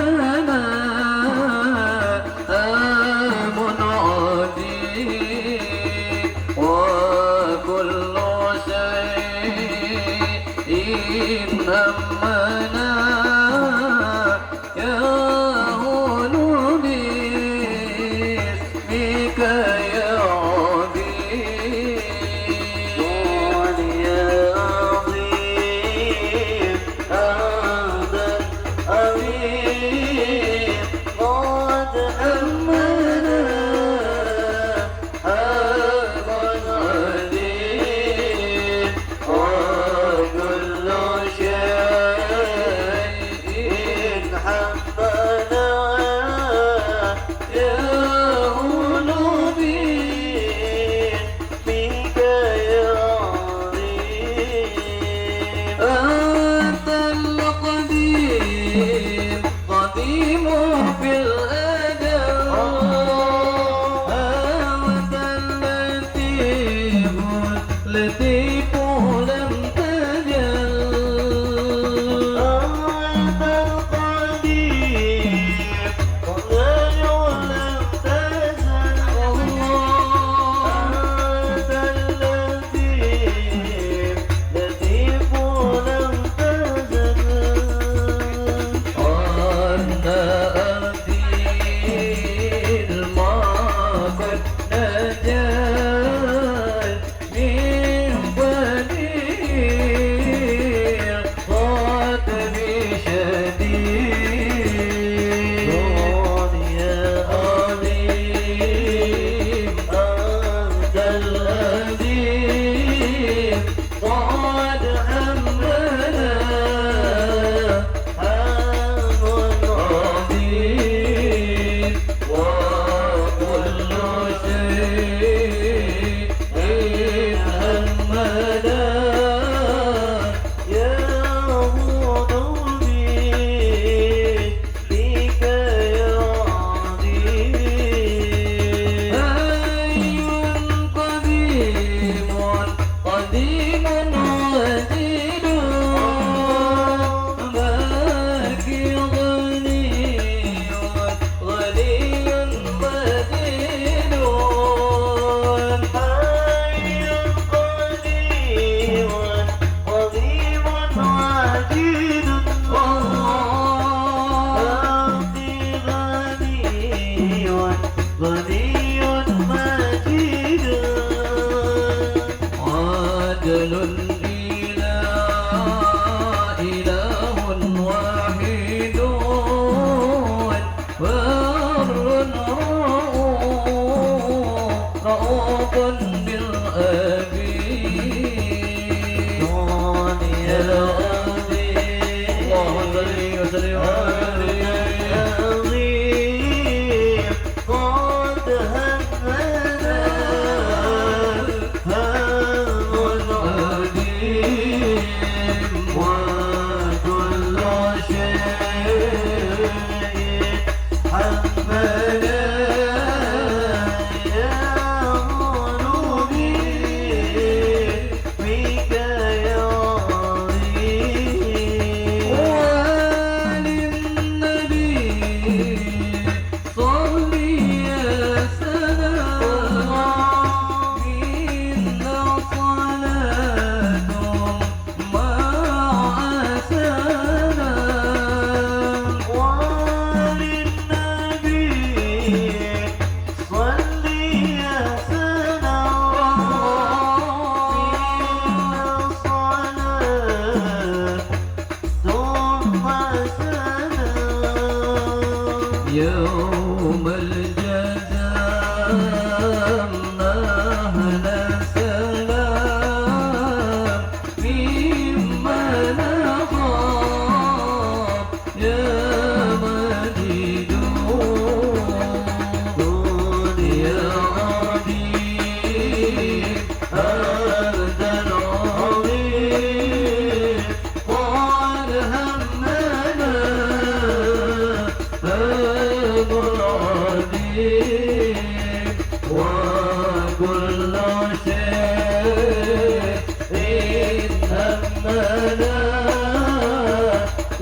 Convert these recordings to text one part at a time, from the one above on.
همنا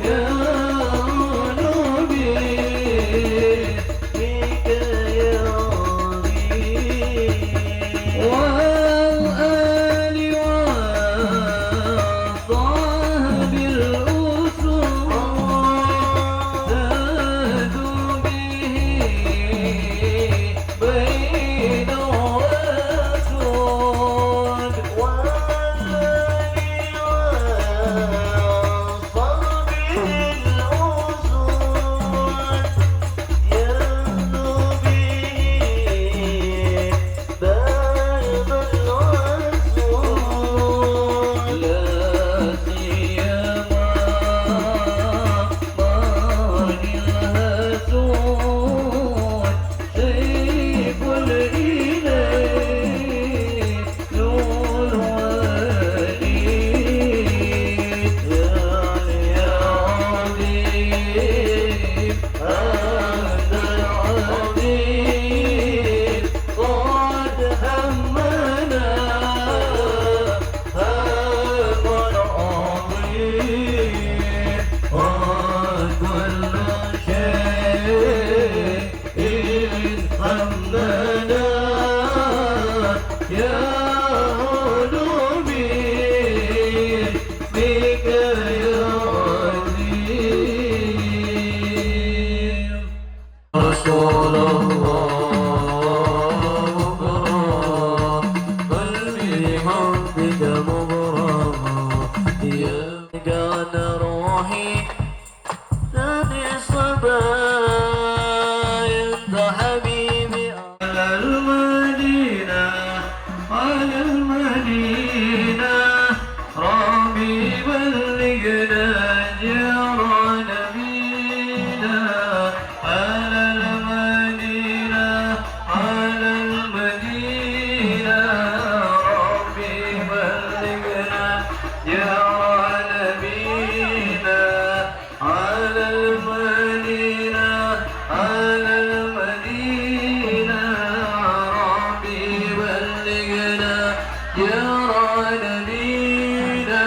يا نبي حمدنا يا علومي بك يا عظيم رسول الله قلبي حبك مغرما يا كان روحي ثاني صبايا انت حبيبي على المدينة على المدينة ربي بلغنا جيران بينا على المدينة على المدينة ربي بلغنا جيران بينا على المدينة على المدينة ربي بلغنا جيران بينا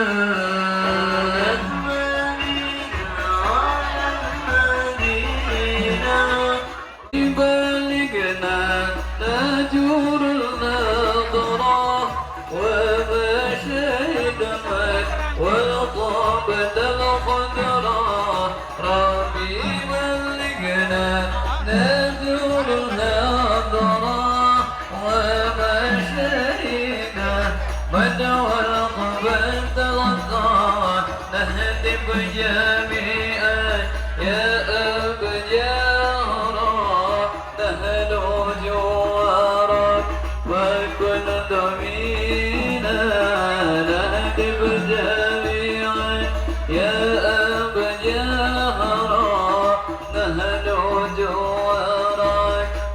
بلغنا نجور النظرة وما شهدت وطابت الخضراء ربي بلغنا نجور النظرة وما شهدت بدوى القبل الغار نهتف جميعا يا أبجارا نهلو جوارا وكن ضمينا نهتف جميعا يا أبجارا نهلو جوارا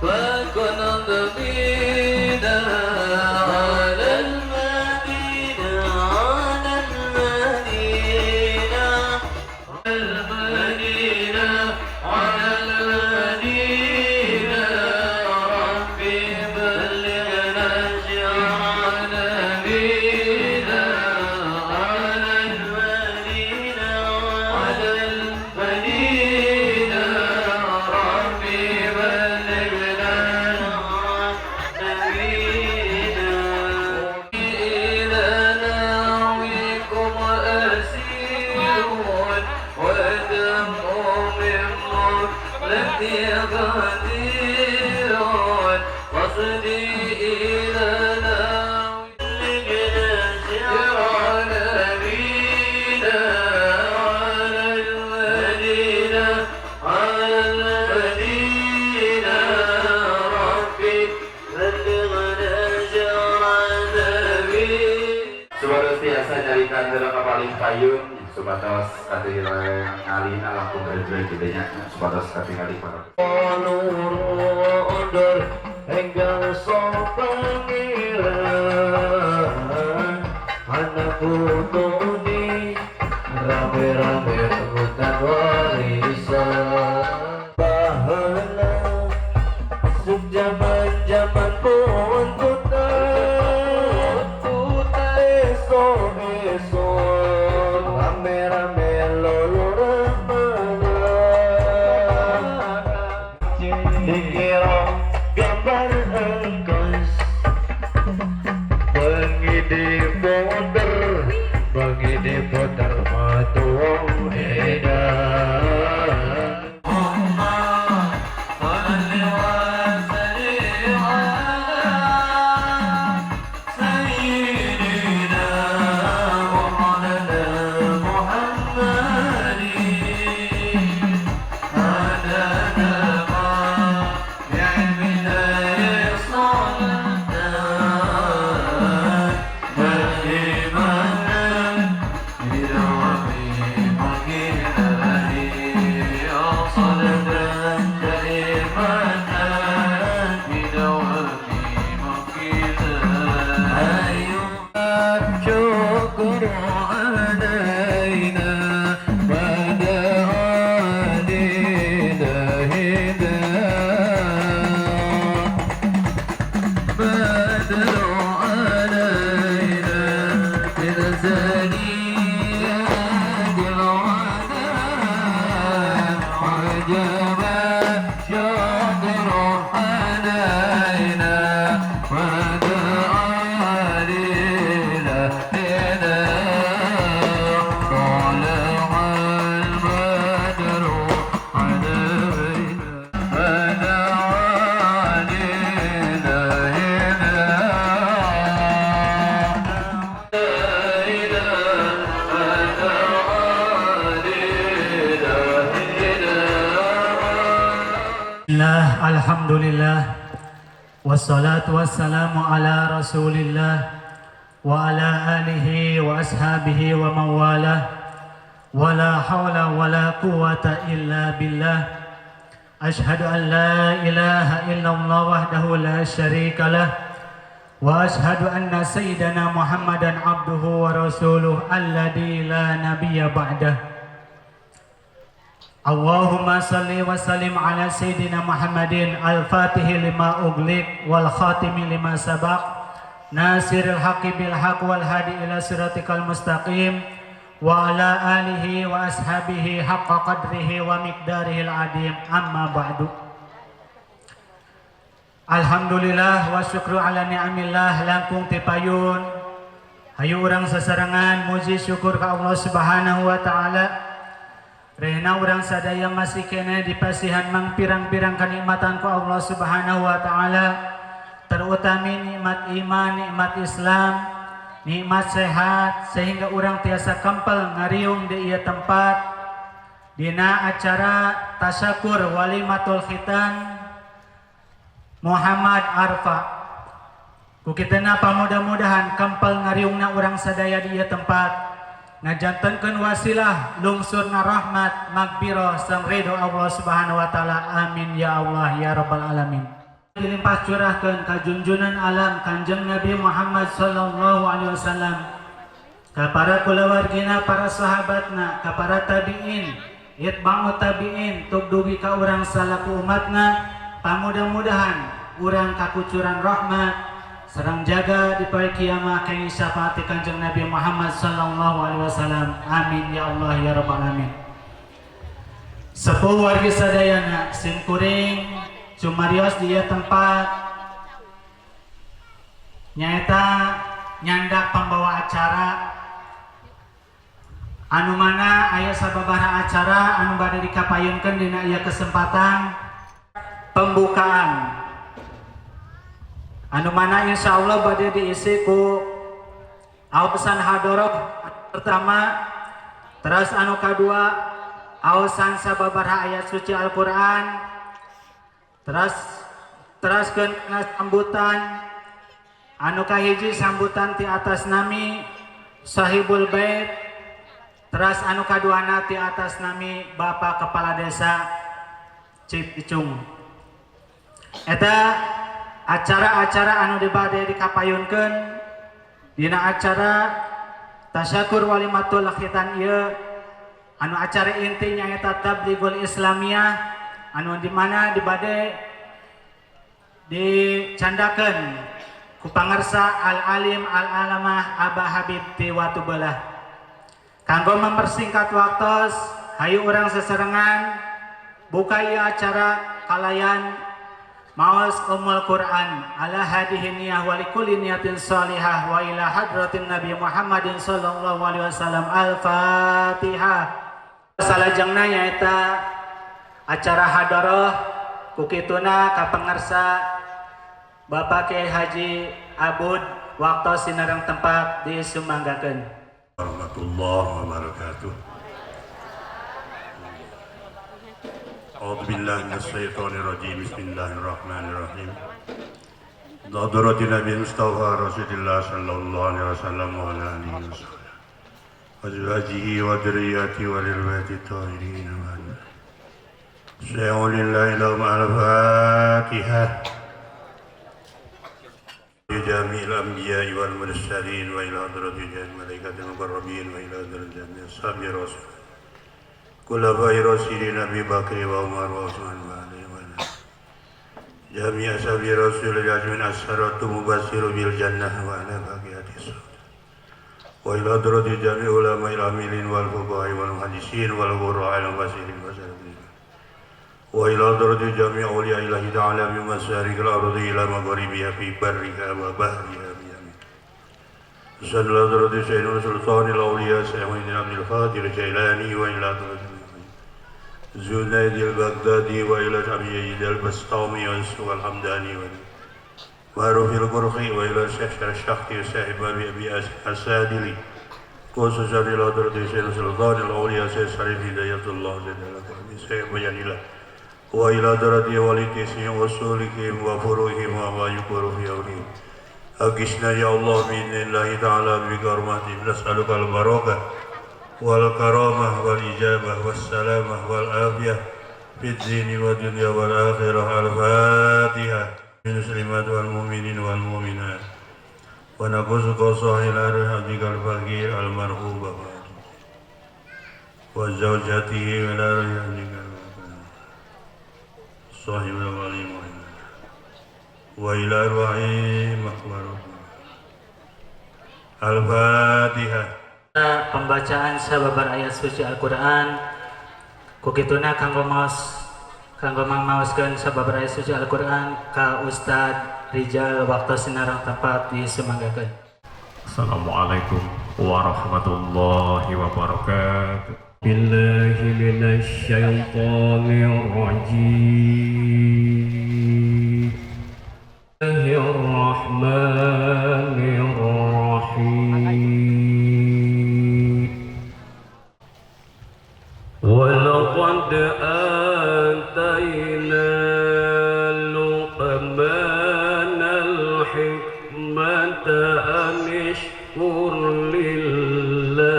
وكن ضمينا على المدينة على المدينة المدينة على المدينة ربي بلغنا جيران بينا على المدينة على المدينة ربي بلغنا نبينا إلى ناويكم أسيرون ودمع من مغلتي غديرون قصدي إلى ناويكم جيران بينا على المدينة على المدينة ربي بلغنا جيران بينا Suara tiasa nyarikan dalam paling payung supados katingali ngalina langkung berjuang gedenya supados katingali para Nur onder enggal sopangiran anak putuni rame-rame rebutan warisan bahala sejaman-jaman pun tuta esok rame-rame lolo dikira gambar engkos bengi di puter matu wong edan صار Alhamdulillah wassalatu wassalamu ala rasulillah wa ala alihi wa ashabihi wa mawalah wa la hawla wa la quwata illa billah. Ashhadu an la ilaha illallah wahdahu la syarika lah wa ashhadu anna sayyidana Muhammadan abduhu wa rasuluh alladzi la nabiyya ba'dah. Allahumma salli wa sallim ala sayyidina Muhammadin al-fatihi lima ughliq wal khatimi lima sabaq nasiril haqqi bil haqq wal hadi ila siratikal mustaqim wa ala alihi wa ashabihi haqqa qadrihi wa miqdarihil adim. Amma ba'du. Alhamdulillah wa syukru ala ni'amillah langkung tipayun hayu urang sasarangan muji syukur ka Allah Subhanahu wa taala. Rehna urang sadaya masih kena dipasihan mang pirang-pirang kenikmatan ku Allah Subhanahu wa taala, terutami nikmat iman, nikmat Islam, nikmat sehat, sehingga urang tiasa kempel ngariung di ieu tempat dina acara tasyakur walimatul khitan Muhammad Arfa. Ku kitana pamudah-mudahan kempel ngariungna urang sadaya di ieu tempat ngajantenkeun wasilah lungsurna rahmat magfirah sang ridho Allah Subhanahu wa taala. Amin ya Allah ya rabbal alamin. Dilimpah curahkeun ka junjunan alam Kanjeng Nabi Muhammad sallallahu alaihi wasallam, ka para kulawargina, para sahabatna, ka para tabiin, itba'ut tabiin, tug dugi ka urang salaku umatna. Pamudah-mudahan urang kakucuran rahmat sareng jaga di poe kiamah kang syafaati Kanjeng Nabi Muhammad sallallahu alaihi wasallam. Amin ya Allah ya rabbal alamin. Sepuh wargi sadayana simkuring cumarios di ieu tempat nyaeta nyandak pembawa acara anu mana aya sababaraha acara anu bade dikapayunkeun dina ieu kesempatan pembukaan anu mana insyaallah bade diisi ku ausan hadoroh pertama, terus anu kadua ausan sababaraha ayat suci Al-Qur'an, teruskeun sambutan anu kahiji sambutan ti atas nami Sahibul Bait, terus anu kaduana ti atas nami Bapak Kepala Desa Cipicung. Eta acara-acara anu dibade dikapayunkeun dina acara tasyakur walimatul khitan ieu anu acara intinya eta tablighul islamiyah anu dimana dibade dicandakeun ku pangarsa al-alim al-alamah Abah Habib ti Watubelah. Kanggo mempersingkat waktos hayu urang seserengan buka ieu acara kalayan maos Ummul Quran ala hadihi niyah wa likulli niyatin salihah wa ila hadratin Nabi Muhammadin sallallahu alaihi wasallam. Al-Fatihah. Salajengna nyaeta acara hadarah kukituna ka pangarsa Bapak Kyai Haji Abud waktu sinareng tempat disumanggakeun. Warahmatullahi wabarakatuh. أعوذ بالله من الشيطان الرجيم بسم الله الرحمن الرحيم ضرورة النبي المصطفى رسول الله صلى الله عليه وسلم وعلى آله وصحبه وأزواجه وذريته وللبيت الطاهرين سيئوا لله لهم الفاتحة لجميع الأنبياء والمرسلين وإلى حضرة جميع الملائكة المقربين وإلى حضرة جميع أصحاب رسول خلفاء راشدين أبي بكر وعمر وعثمان وعلي جميع أصحاب رسول الله أجمعين العشرة المبشرين بالجنة وعلى بقية الصالحين وإلى حضرة جميع علماء العاملين والفقهاء والمحدثين والقراء المبشرين والمبشرين وإلى حضرة جميع أولياء الله تعالى من مشارق الأرض إلى مغاربها في برها وبحرها صلى الله عليه وسلم سيدنا سلطان الأولياء سيدنا عبد القادر الجيلاني وإلى زنيد البغدادي وإلى جميع البسطامي والحمداني معروف القرخي وإلى الشيخ الشختي وصاحب أبي السادلي خصوصا إلى حضرة سيدنا سلطان الأولياء سيد شريف هداية الله سيد بيان الله وإلى درجة والدتهم وصولهم وفروهم وما يكبر في أولهم. أغثنا يا الله بإذن الله تعالى بكرمته. نسألك البركة والكرامة والإجابة والسلامة والعافية في الدين والدنيا والآخرة. الفاتحة. المسلمات والمؤمنين والمؤمنات ونقص قصة إلى رحمتك الفقير المرحوم وزوجته إلى رحمتك صاحب الغليم وإلى الرحيم مقبرته. الفاتحة. Pembacaan sababar ayat suci Al-Quran kukituna kanggo mamaoskeun sababar ayat suci Al-Quran ka Ustad Rijal waktu sinarang tempat disemanggakeun. Assalamualaikum warahmatullahi wabarakatuh. Billahi minasyaitonir rajim. Bismillahirrahmanirrahim. Walaqad atayna Luqmanal hikmata an ishkur lillah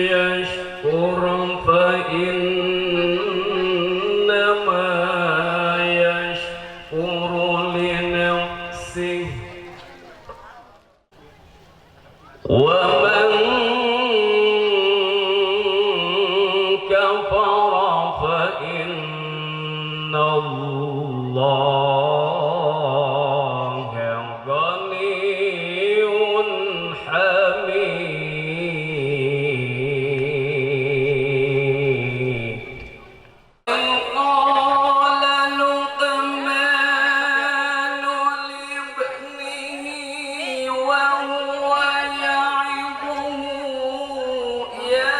yashkur fa innama yashkuru li nafsihi wa man kafara fa inna Allaha ghaniyyun hamid. Qala Luqmanu libnihi wa huwa ya'iduhu ya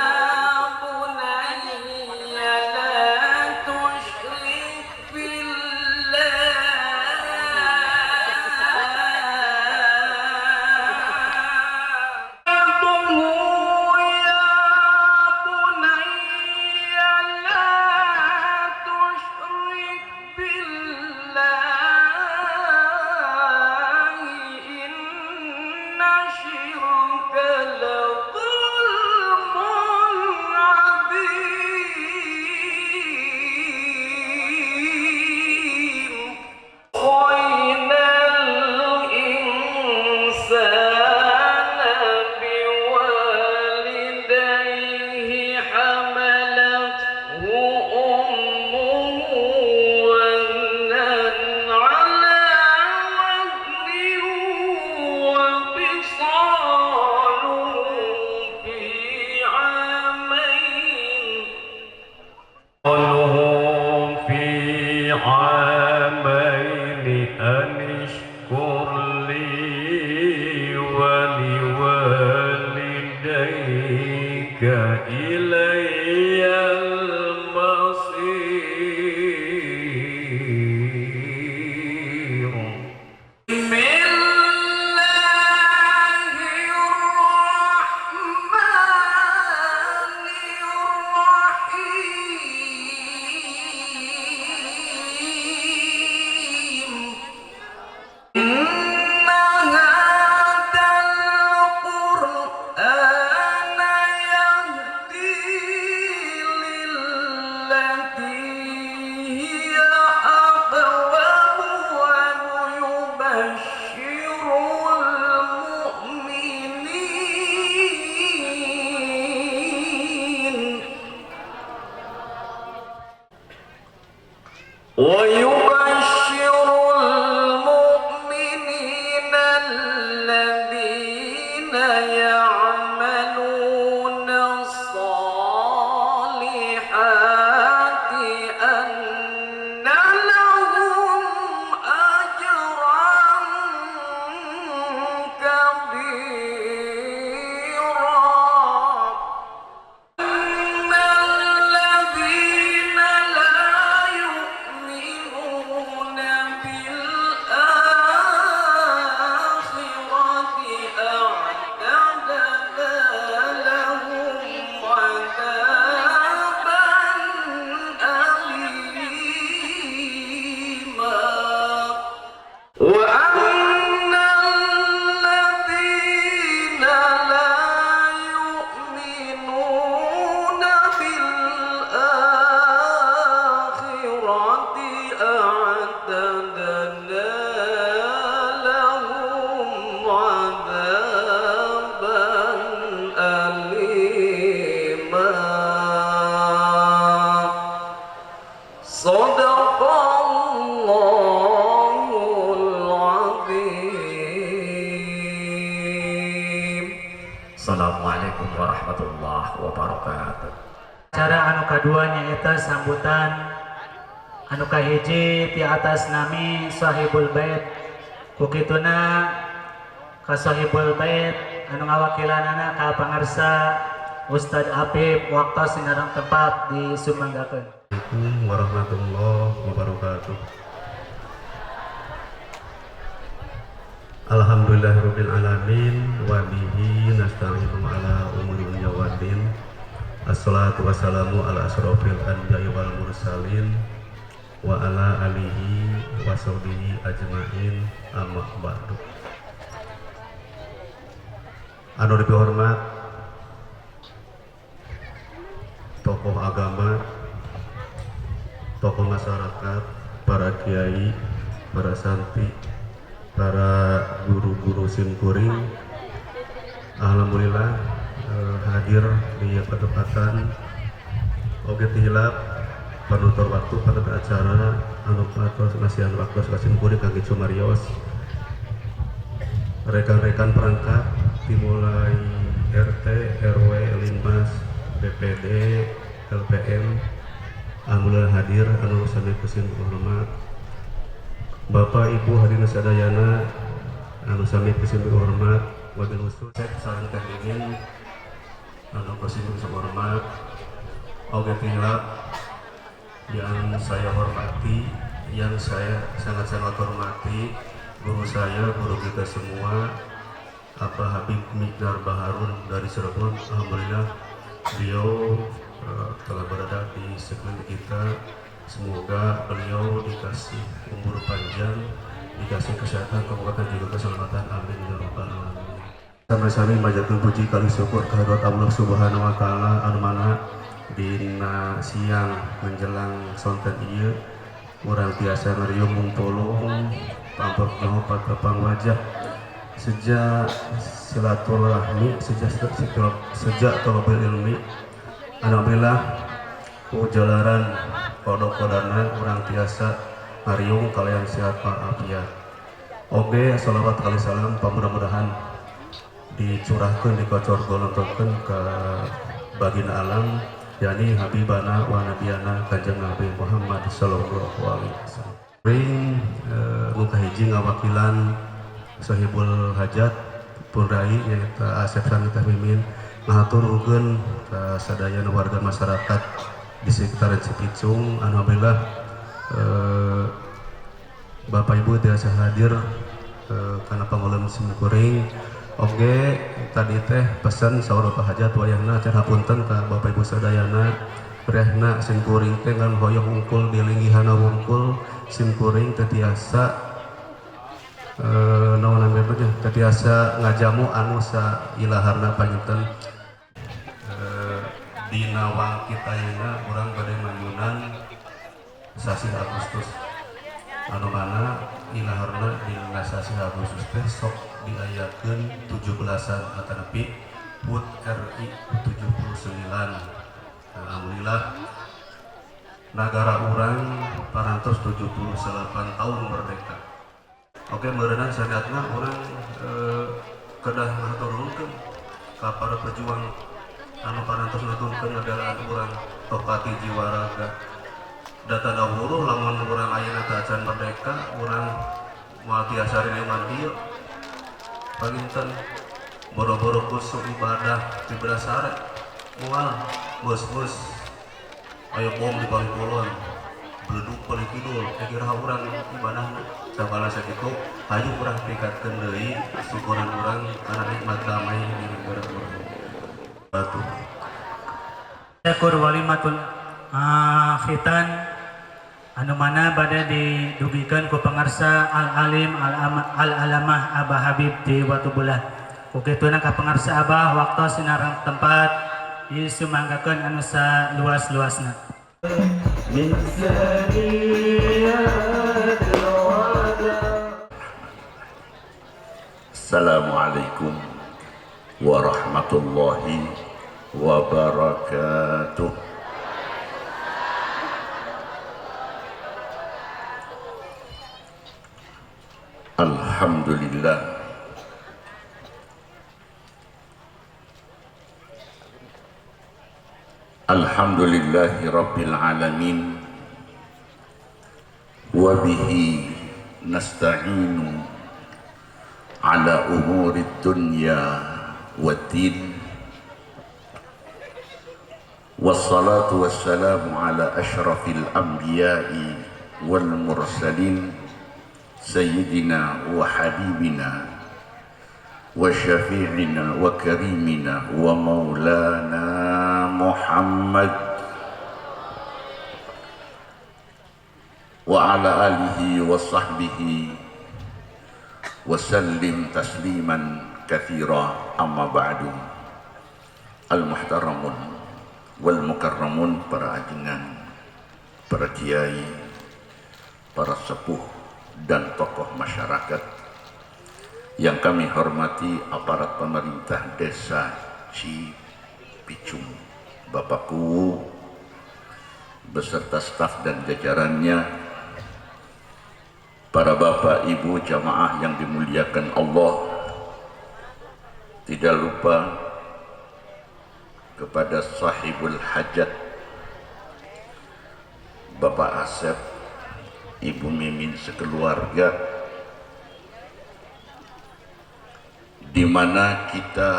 bunayya la tushrik Assalamualaikum warahmatullahi wabarakatuh. Cara anu kaduanya eta sambutan anu kahiji ti atas nami sahibul bait. Kukituna ka sahibul bait anu ngawakilanana ka pangarsa Ustadz Apip waktu sinarang tempat disumanggakeun. Assalamualaikum warahmatullahi wabarakatuh. Alhamdulillahirabbil alamin wa bihi nasta'inu ala umuri dunya waddin. Assalatu wassalamu ala asrofil anbiya'i wal mursalin wa ala alihi wa sahbihi ajmain amma ba'du. Anu dihormat tokoh agama, tokoh masyarakat, para kiai, para santri, para guru-guru simkuring, alhamdulillah hadir di ketepatan oge tilap penutur waktu pada acara anu patos nasihan waktu simkuring kangge cumarios rekan-rekan perangkat dimulai RT, RW, Linmas, BPD, LPM, alhamdulillah hadir anu sami kusin hormat. Bapak Ibu hadirin sadayana anu sami kusin hormat, wabil khusus sareng teh ingin anu kusin hormat oge tilap yang saya hormati, yang saya sangat-sangat hormati guru saya, guru kita semua Abah Habib Mikdar Baharun dari Cirebon. Alhamdulillah beliau telah berada di segmen kita. Semoga beliau dikasih umur panjang, dikasih kesehatan, kekuatan juga keselamatan. Amin ya rabbal alamin. Sama-sama manjatkeun puji kali syukur kehadirat Allah Subhanahu wa taala anu mana dina siang menjelang sonten ieu urang tiasa ngariung mumpulung pampur nyaho patepang wajah sejak silaturahmi, sejak tolobel ilmi. Alhamdulillah jalaran kodok-kodana urang tiasa ngariung kalian sehat walafiat. Oge salawat kali salam mudah-mudahan dicurahkeun dikocor golontokeun ke baginda alam yakni habibana wa nabiyana kanjeng Nabi Muhammad sallallahu alaihi wasallam. Ring muka hiji ngawakilan sahibul hajat pun rai nyaeta Asep Sami Mimin ngatur nuhun ka sadayana warga masyarakat di sekitaran Cipicung. Alhamdulillah Bapak Ibu tiasa hadir karena pangulem simkuring. Oke tadi teh pesan saur Bapak hajat wayahna can hapunten ka Bapak Ibu sadayana rehna simkuring teh ngan hoyong ungkul di linggihana wungkul simkuring teh tiasa naon namanya tetiasa ngajamu anu sa ilaharna panjenten dina wang kita yeuna urang bade manyunan sasi Agustus anu mana ilaharna dina sasi Agustus teh sok diayakeun 17-an atanepi HUT RI 79. Alhamdulillah negara urang parantos 78 tahun merdeka. Oke, meureunna syariatna orang kedah ngaturunkeun ka para pejuang anu parantos ngaturunkeun negaraan urang topati jiwa raga. Data dahulu lamun urang ayeuna teh acan merdeka, urang moal tiasa rileungan dieu. Panginten boro-boro kusuk ibadah di Brasare moal bos-bos aya bom di Balikulon. Beleduk paling kidul, kira urang ibadah sabana sakitu, hayu urang tingkatkeun deui syukuran urang kana nikmat damai di negara urang. Batu. Syukur walimatul khitan anu mana bade didugikeun ku pangarsa al-alim al-alamah Abah Habib di Watubulah. Kukituna ka pangarsa Abah waktu sinarang tempat disumanggakeun anu saluas-luasna. Min Assalamualaikum warahmatullahi wabarakatuh. Alhamdulillah Alhamdulillahi Rabbil Alamin. Wa bihi nasta'inu ala umuri dunya waddin. Wassalatu wassalamu ala ashrafil anbiya'i wal mursalin sayyidina wa habibina wa syafi'ina wa karimina wa maulana Muhammad wa ala alihi wa sahbihi wa sallim tasliman kathira, amma ba'du. Al-muhtaramun wal mukarramun, para ajengan, para kiai, para sepuh dan tokoh masyarakat yang kami hormati, aparat pemerintah desa Cipicung, Bapakku beserta staf dan jajarannya, para bapak ibu jamaah yang dimuliakan Allah, tidak lupa kepada sahibul hajat Bapak Asep, Ibu Mimin sekeluarga, di mana kita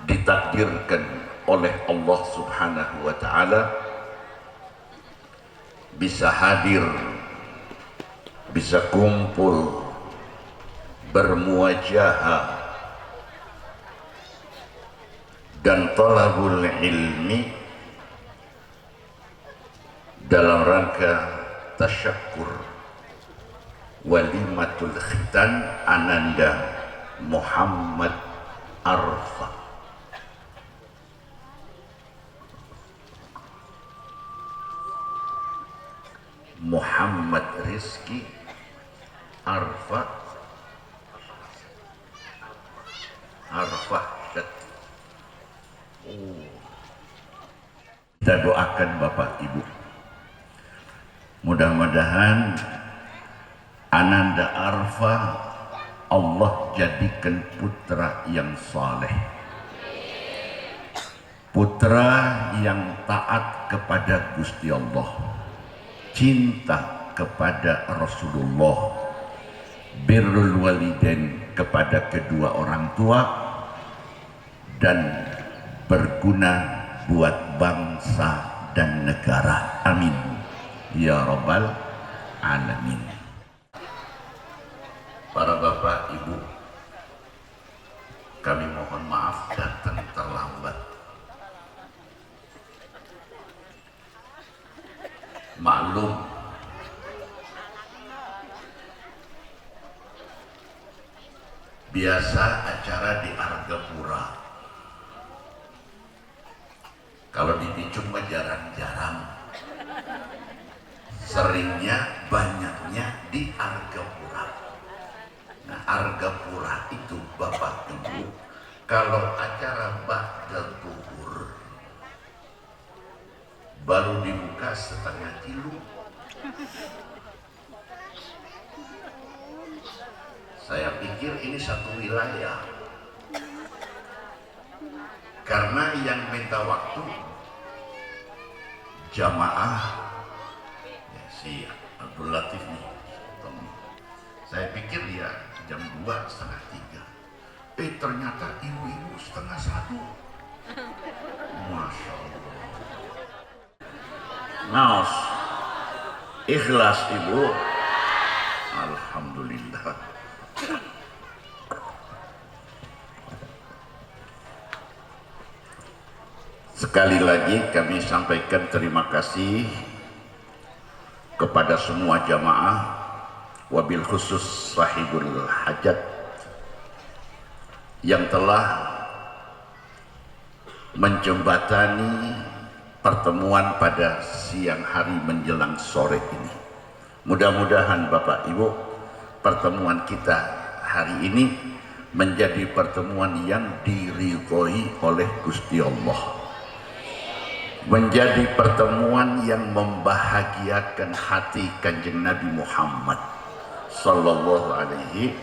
ditakdirkan oleh Allah Subhanahu wa Ta'ala bisa hadir, bisa kumpul, bermuajahah dan talabul ilmi dalam rangka tasyakkur walimatul khitan Ananda Muhammad Arfa. Muhammad Rizki Arfa Kita doakan Bapak Ibu, mudah-mudahan Ananda Arfa Allah jadikan putra yang saleh, putra yang taat kepada Gusti Allah, cinta kepada Rasulullah, birrul walidain kepada kedua orang tua, dan berguna buat bangsa dan negara. Amin ya rabbal alamin. Para bapak ibu, kami mohon maaf datang terlambat. Maklum, biasa acara di Argapura, kalau di Picung mah jarang-jarang, seringnya banyaknya di Argapura. Nah, Argapura itu Bapak Ibu, kalau acara ba'dal zuhur baru dibuka 1/2 kilo. Saya pikir ini satu wilayah, karena yang minta waktu jamaah ya, si Abdul Latif nih. Saya pikir dia jam 2, 2:30. Ternyata ibu-ibu 1:30. Masya Allah. Naos, ikhlas ibu. Alhamdulillah. Sekali lagi kami sampaikan terima kasih kepada semua jamaah, wabil khusus sahibul hajat yang telah menjembatani pertemuan pada siang hari menjelang sore ini. Mudah-mudahan Bapak Ibu, pertemuan kita hari ini menjadi pertemuan yang diridhoi oleh Gusti Allah, menjadi pertemuan yang membahagiakan hati Kanjeng Nabi Muhammad sallallahu alaihi.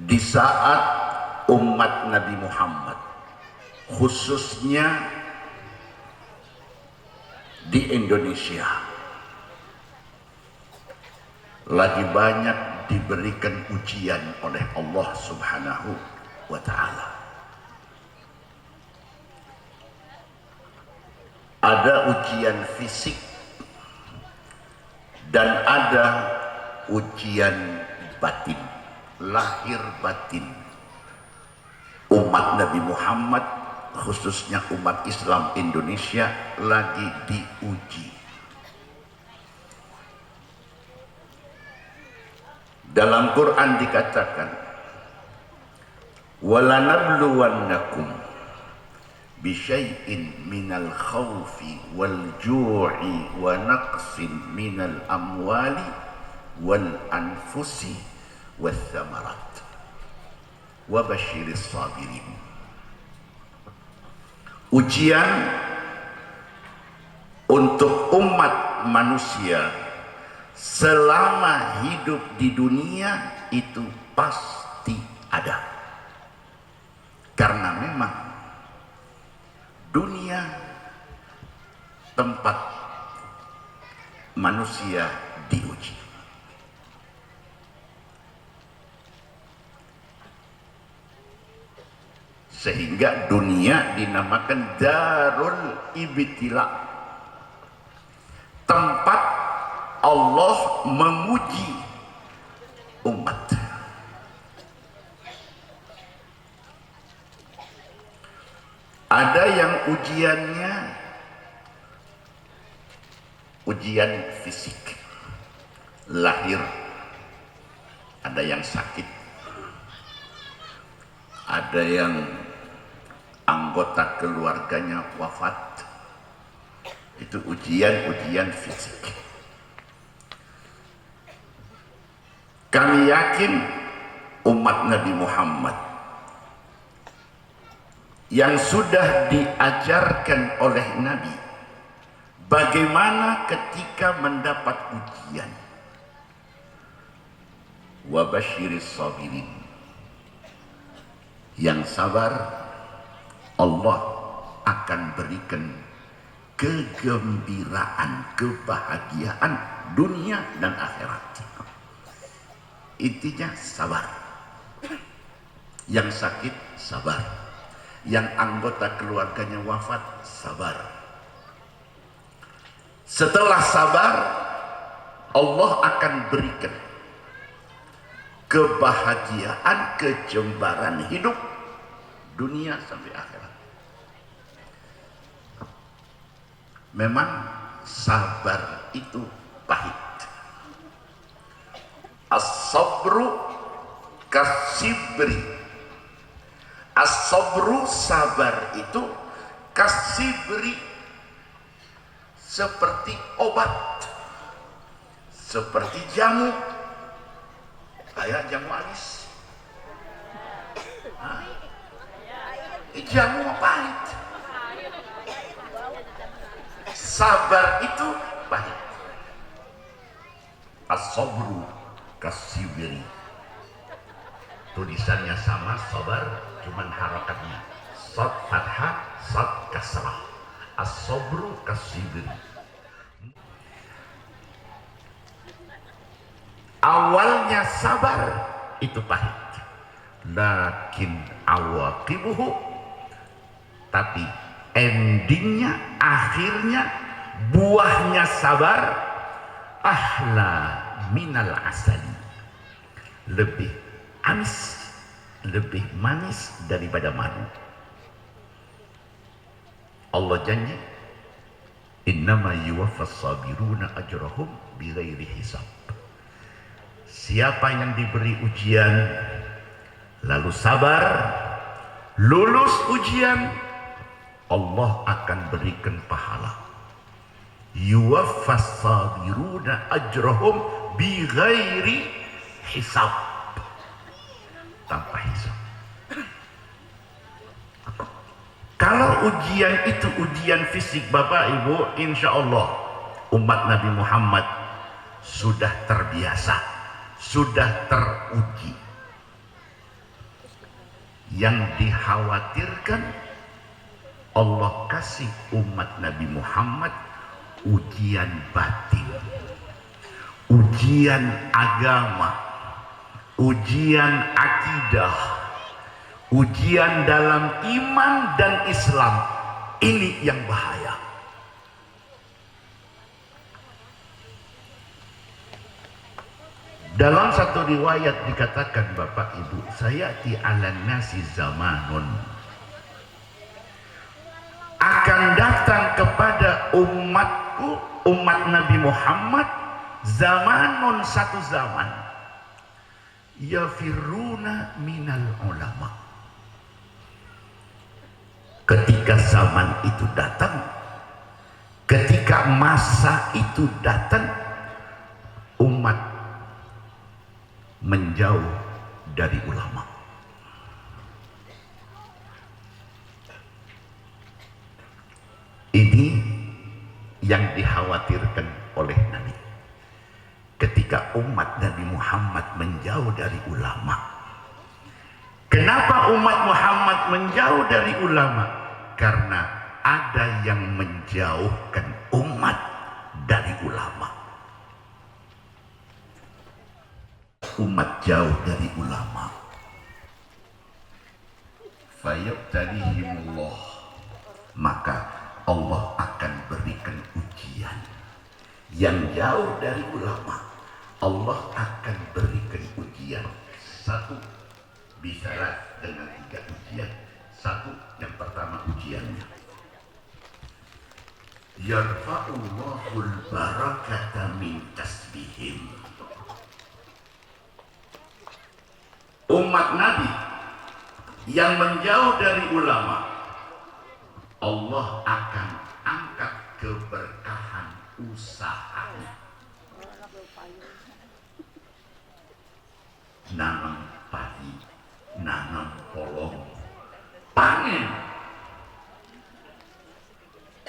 Di saat umat Nabi Muhammad, khususnya di Indonesia, lagi banyak diberikan ujian oleh Allah Subhanahu wa Ta'ala. Ada ujian fisik dan ada ujian batin, lahir batin. Umat Nabi Muhammad, khususnya umat Islam Indonesia, lagi diuji. Dalam Quran dikatakan, walanabluwannakum bisyai'in minal khawfi wal ju'i wa naqsin minal amwali wal anfusi wath thamarat wa basyiris sabirin. Ujian untuk umat manusia selama hidup di dunia itu pasti ada, karena memang dunia tempat manusia diuji. Sehingga dunia dinamakan Darul Ibtila, tempat Allah menguji umat. Ada yang ujiannya ujian fisik, lahir, ada yang sakit, ada yang anggota keluarganya wafat. Itu ujian fisik. Kami yakin umat Nabi Muhammad yang sudah diajarkan oleh Nabi bagaimana ketika mendapat ujian. Wa basyiris sabirin, yang sabar Allah akan berikan kegembiraan, kebahagiaan dunia dan akhirat. Intinya sabar. Yang sakit sabar, yang anggota keluarganya wafat sabar. Setelah sabar, Allah akan berikan kebahagiaan, kejembaran hidup dunia sampai akhirat. Memang sabar itu pahit. As-sabru kasibri. As-sabru, sabar itu, kasibri, seperti obat, seperti jamu, kayak jamu alis. Jamu pahit. Sabar itu pahit. As-sabru kasibri, tulisannya sama, sabar, cuman harakatnya sad fathah, sad kasrah. As-sabru kasibri. Awalnya sabar itu pahit, lakin awaqibuhu, tapi endingnya, akhirnya, buahnya sabar ahla minal asali, lebih amis, lebih manis daripada madu. Allah janji, innama yuwaffas sabiruna ajrahum bighairi hisab. Siapa yang diberi ujian lalu sabar, lulus ujian, Allah akan berikan pahala. Yuwaffas sabiruna ajrahum bighairi hisab, tanpa hisab. Kalau ujian itu ujian fisik, Bapak Ibu, insya Allah umat Nabi Muhammad sudah terbiasa, sudah teruji. Yang dikhawatirkan Allah kasih umat Nabi Muhammad ujian batin, ujian agama, ujian akidah, ujian dalam iman dan Islam. Ini yang bahaya. Dalam satu riwayat dikatakan, Bapak Ibu, sayati 'alan nasi zamanun, akan datang kepada umatku, umat Nabi Muhammad, zamanun, satu zaman, yafiruna minal ulama. Ketika zaman itu datang, ketika masa itu datang, umat menjauh dari ulama. Ini yang dikhawatirkan oleh Nabi. Ketika umat Nabi Muhammad menjauh dari ulama. Kenapa umat Muhammad menjauh dari ulama? Karena ada yang menjauhkan umat dari ulama. Umat jauh dari ulama, fayabtalihimullah, maka Allah akan berikan ujian. Yang jauh dari ulama, Allah akan berikan ujian. Satu, bicara dengan 3 ujian. Satu, yang pertama ujiannya, yarfa'ullahul barakata min tasbihim. Umat Nabi yang menjauh dari ulama, Allah akan angkat keberkahan usahanya. Nanam padi, nanam polong, panen.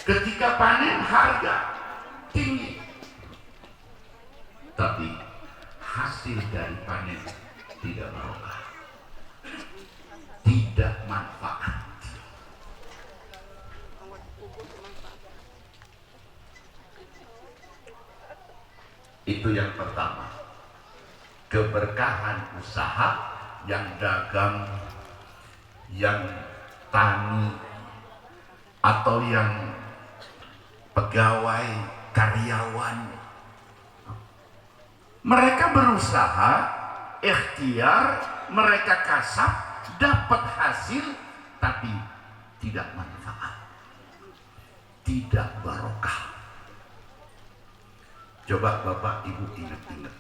Ketika panen harga tinggi, tapi hasil dari panen tidak barokah, tidak manfaat. Itu yang pertama, keberkahan usaha, yang dagang, yang tani, atau yang pegawai, karyawan. Mereka berusaha, ikhtiar, mereka kasab, dapat hasil, tapi tidak manfaat, tidak barokah. Coba Bapak Ibu ingat-ingat,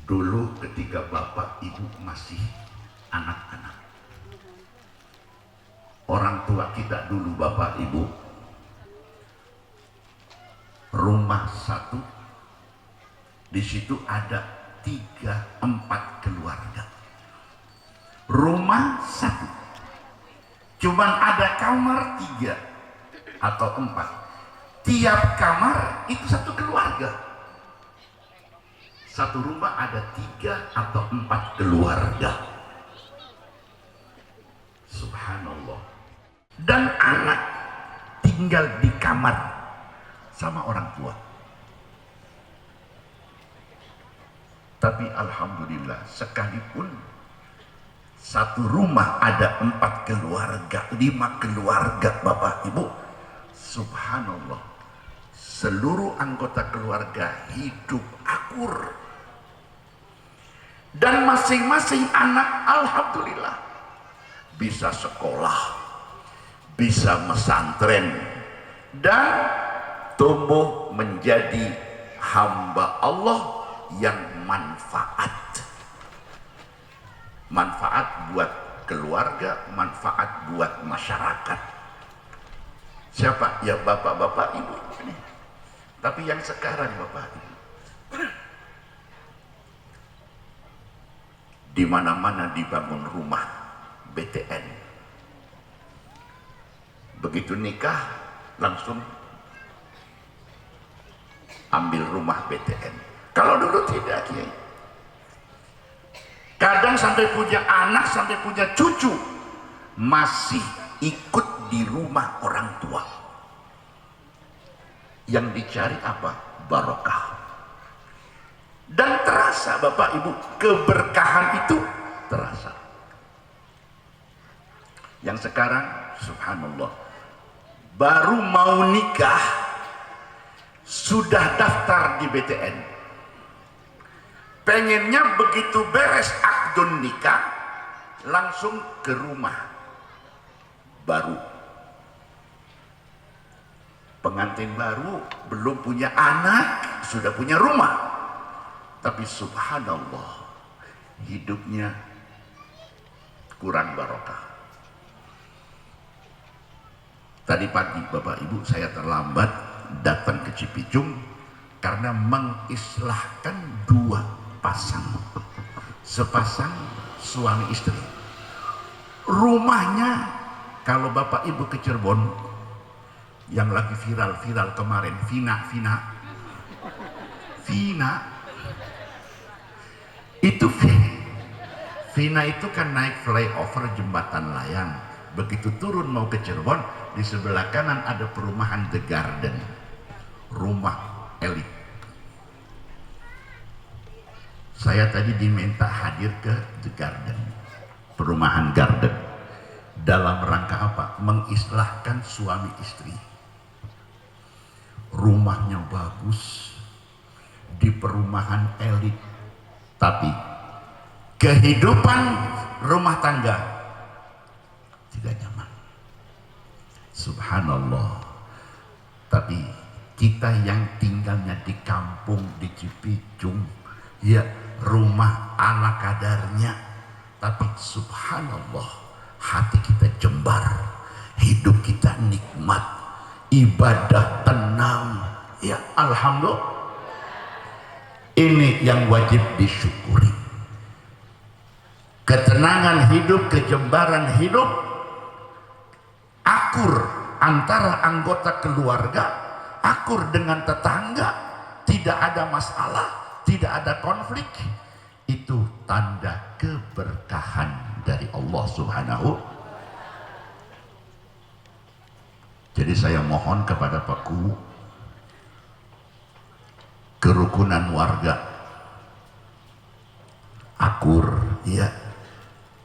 dulu ketika Bapak Ibu masih anak-anak, orang tua kita dulu, Bapak Ibu, rumah satu, di situ ada 3-4 keluarga. Rumah satu, cuman ada kamar 3 atau 4. Tiap kamar itu satu keluarga. Satu rumah ada 3 atau 4 keluarga. Subhanallah. Dan anak tinggal di kamar sama orang tua. Tapi alhamdulillah, sekalipun satu rumah ada 4 keluarga, 5 keluarga, Bapak Ibu, subhanallah, seluruh anggota keluarga hidup akur. Dan masing-masing anak alhamdulillah bisa sekolah, bisa mesantren, dan tumbuh menjadi hamba Allah yang manfaat. Manfaat buat keluarga, manfaat buat masyarakat. Siapa? Ya bapak-bapak ibu ini. Tapi yang sekarang Bapak Ibu, di mana-mana dibangun rumah BTN. Begitu nikah langsung ambil rumah BTN. Kalau dulu tidak, Kiai. Kadang sampai punya anak, sampai punya cucu, masih ikut di rumah orang tua. Yang dicari apa? Barokah. Dan terasa Bapak Ibu, keberkahan itu terasa. Yang sekarang, subhanallah, baru mau nikah, sudah daftar di BTN. Pengennya begitu beres akdun nikah, langsung ke rumah baru. Pengantin baru belum punya anak, sudah punya rumah. Tapi subhanallah, hidupnya kurang barokah. Tadi pagi Bapak Ibu saya terlambat datang ke Cipicung karena mengislahkan dua pasang, sepasang suami istri. Rumahnya, kalau Bapak Ibu ke Cirebon, yang lagi viral kemarin, Vina itu, Vina itu kan naik flyover jembatan layang, begitu turun mau ke Cirebon, di sebelah kanan ada perumahan The Garden, rumah elit. Saya tadi diminta hadir ke The Garden, perumahan Garden, dalam rangka apa? Mengislahkan suami istri. Rumahnya bagus, di perumahan elit, tapi kehidupan rumah tangga tidak nyaman. Subhanallah. Tapi kita yang tinggalnya di kampung, di Cipicung, ya rumah ala kadarnya, tapi subhanallah, hati kita jembar, hidup kita nikmat, ibadah tenang, ya alhamdulillah. Ini yang wajib disyukuri. Ketenangan hidup, kejembaran hidup, akur antara anggota keluarga, akur dengan tetangga, tidak ada masalah, tidak ada konflik. Itu tanda keberkahan dari Allah Subhanahu. Jadi saya mohon kepada Pak Guru, kerukunan warga, akur, ya,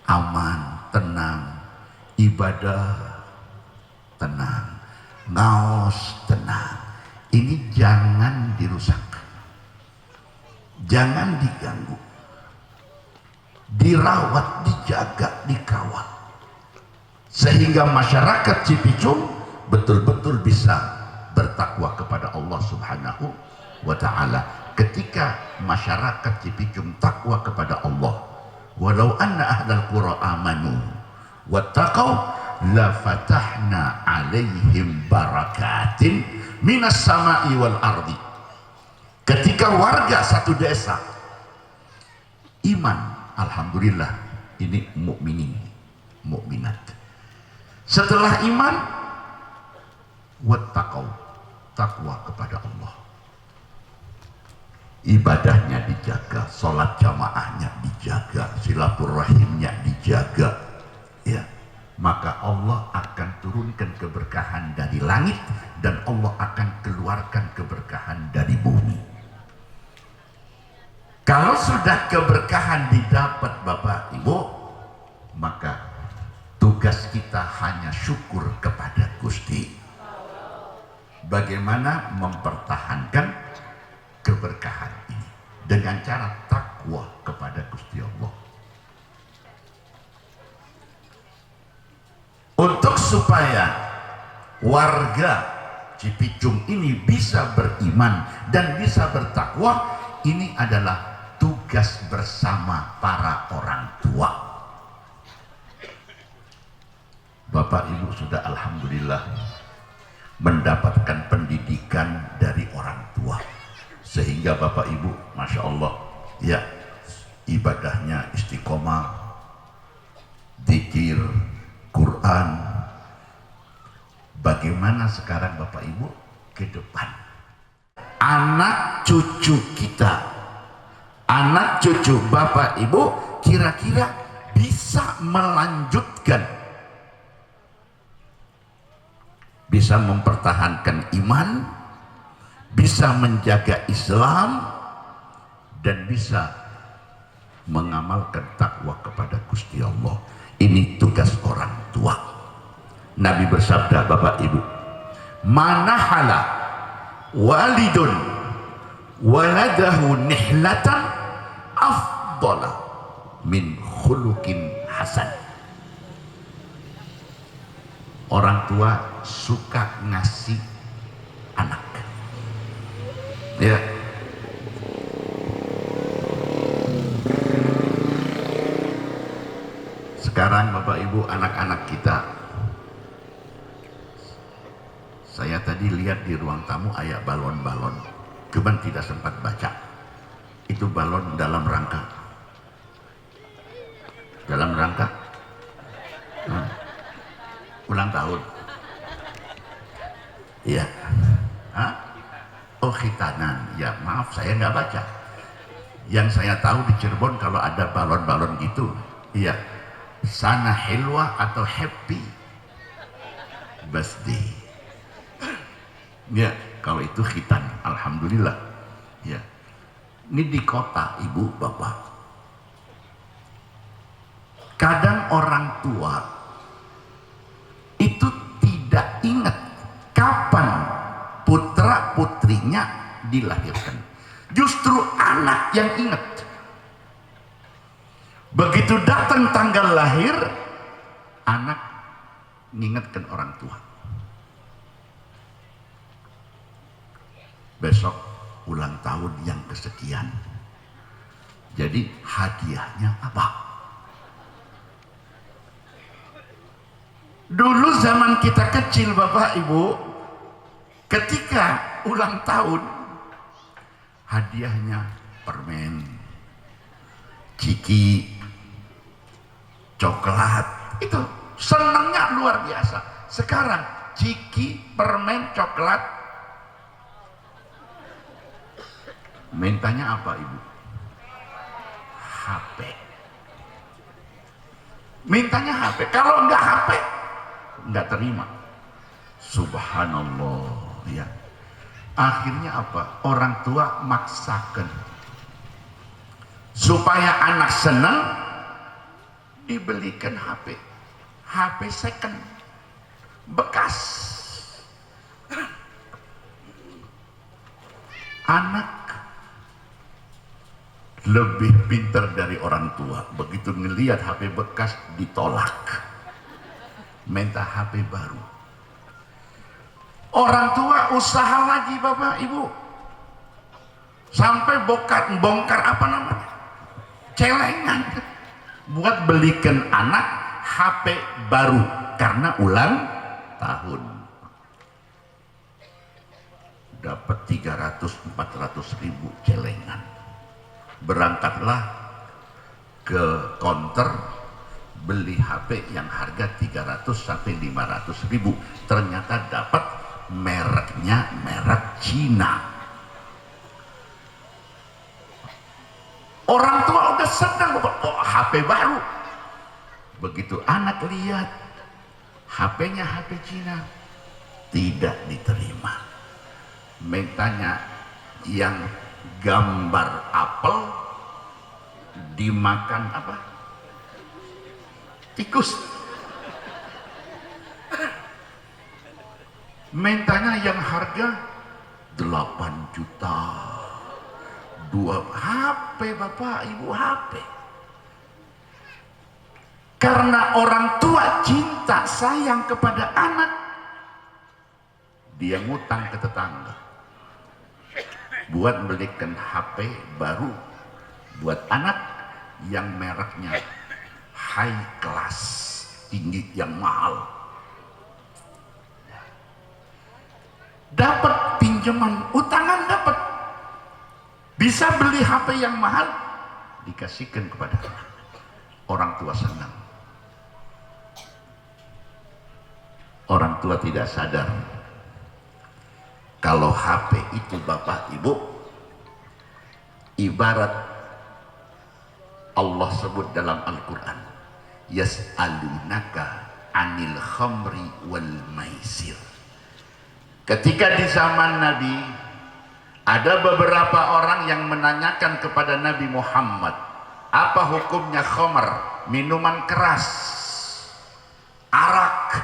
aman, tenang, ibadah tenang, ngaos tenang. Ini jangan dirusak, jangan diganggu, dirawat, dijaga, dikawal, sehingga masyarakat Cipicung betul-betul bisa bertakwa kepada Allah Subhanahu wa ta'ala. Ketika masyarakat Cipicung takwa kepada Allah, walau anna ahlal qura amanu wattaqau la fatahna alaihim barakatin minas sama'i wal ardi. Ketika warga satu desa iman, alhamdulillah, ini mukminin, mukminat. Setelah iman, wattaqau, takwa kepada Allah, ibadahnya dijaga, sholat jamaahnya dijaga, silaturahimnya dijaga, ya, maka Allah akan turunkan keberkahan dari langit dan Allah akan keluarkan keberkahan dari bumi. Kalau sudah keberkahan didapat Bapak Ibu, maka tugas kita hanya syukur kepada Gusti. Bagaimana mempertahankan keberkahan ini dengan cara takwa kepada Gusti Allah. Untuk supaya warga Cipicung ini bisa beriman dan bisa bertakwa, ini adalah tugas bersama para orang tua. Bapak Ibu sudah alhamdulillah mendapatkan pendidikan dari orang tua, sehingga Bapak Ibu Masya Allah, ya, ibadahnya istiqomah, zikir, Quran. Bagaimana sekarang Bapak Ibu ke depan? Anak cucu kita, anak cucu Bapak Ibu, kira-kira bisa melanjutkan, bisa mempertahankan iman, bisa menjaga Islam, dan bisa mengamalkan takwa kepada Gusti Allah. Ini tugas orang tua. Nabi bersabda, Bapak Ibu, manahala walidun waladahu nihlatan afdala min khuluqin hasan. Orang tua suka ngasih anak, ya. Sekarang Bapak Ibu, anak-anak kita, saya tadi lihat di ruang tamu ada balon-balon, cuman tidak sempat baca. Itu balon dalam rangka ulang tahun. Iya. Hah? Oh, khitanan. Ya maaf, saya nggak baca. Yang saya tahu di Cirebon kalau ada balon-balon gitu, iya, sana hilwa atau happy birthday. Ya, kalau itu khitan, alhamdulillah. Ya, ini di kota, ibu bapak. Kadang orang tua itu tidak ingat kapan putra putrinya dilahirkan. Justru anak yang ingat. Begitu datang tanggal lahir, anak mengingatkan orang tua. Besok ulang tahun yang kesekian. Jadi hadiahnya apa? Dulu zaman kita kecil Bapak Ibu, ketika ulang tahun, hadiahnya permen, ciki, coklat, itu senangnya luar biasa. Sekarang ciki, permen, coklat, mintanya apa ibu? HP. Mintanya HP. Kalau enggak HP, enggak terima. Subhanallah, ya. Akhirnya apa? Orang tua maksakan supaya anak senang, dibelikan HP. HP second, bekas. Anak lebih pintar dari orang tua. Begitu ngelihat HP bekas, ditolak, minta HP baru. Orang tua usaha lagi Bapak Ibu, sampai bongkar apa namanya, celengan, buat belikan anak HP baru karena ulang tahun. Dapat 300-400 ribu celengan. Berangkatlah ke counter, beli HP yang harga 300 sampai 500 ribu. Ternyata dapat mereknya merek Cina. Orang tua udah senang, oh HP baru. Begitu anak lihat HP-nya HP Cina, tidak diterima. Mintanya yang gambar apel dimakan apa? Tikus. Mintanya yang harga 8 juta. 2 HP Bapak Ibu, HP. Karena orang tua cinta sayang kepada anak, dia ngutang ke tetangga buat belikan HP baru buat anak yang mereknya high class, tinggi, yang mahal. Dapat pinjaman, utangan dapat, bisa beli HP yang mahal, dikasihkan kepada anak. Orang tua senang. Orang tua tidak sadar kalau HP itu Bapak Ibu ibarat Allah sebut dalam Al-Quran, yas'alunaka anil khamri wal maisir. Ketika di zaman Nabi ada beberapa orang yang menanyakan kepada Nabi Muhammad, apa hukumnya khamr, minuman keras, arak,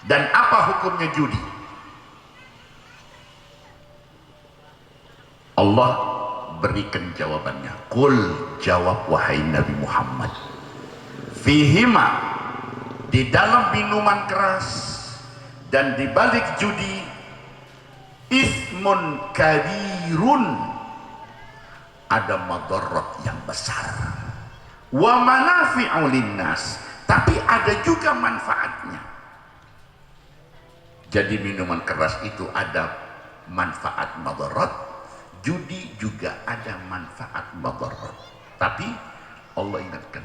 dan apa hukumnya judi? Allah berikan jawabannya. Qul, jawab wahai Nabi Muhammad, fihima, di dalam minuman keras dan di balik judi, ismun kabirun, ada madarat yang besar, wa manafi'u linnas, tapi ada juga manfaatnya. Jadi minuman keras itu ada manfaat madarat, judi juga ada manfaat madarat. Tapi Allah ingatkan,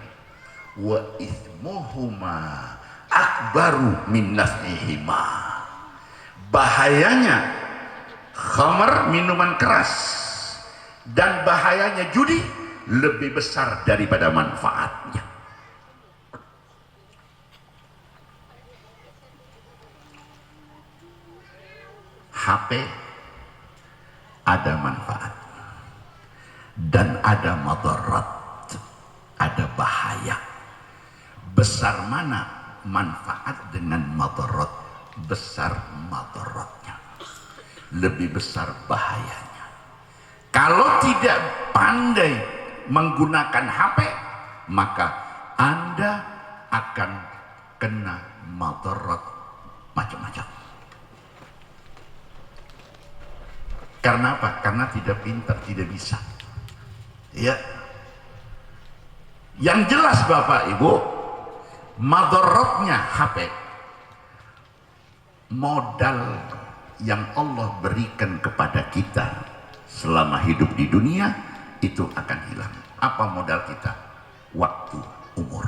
wa ismuhuma akbaru min naf'ihima. Bahayanya khamr, minuman keras, dan bahayanya judi lebih besar daripada manfaatnya. HP ada manfaat dan ada madarat, ada bahaya. Besar mana manfaat dengan madarat? Besar madaratnya, lebih besar bahayanya. Kalau tidak pandai menggunakan HP, maka Anda akan kena madarat macam-macam. Karena apa? Karena tidak pintar, tidak bisa. Ya. Yang jelas Bapak Ibu, madaratnya HP, modal yang Allah berikan kepada kita selama hidup di dunia itu akan hilang. Apa modal kita? Waktu, umur.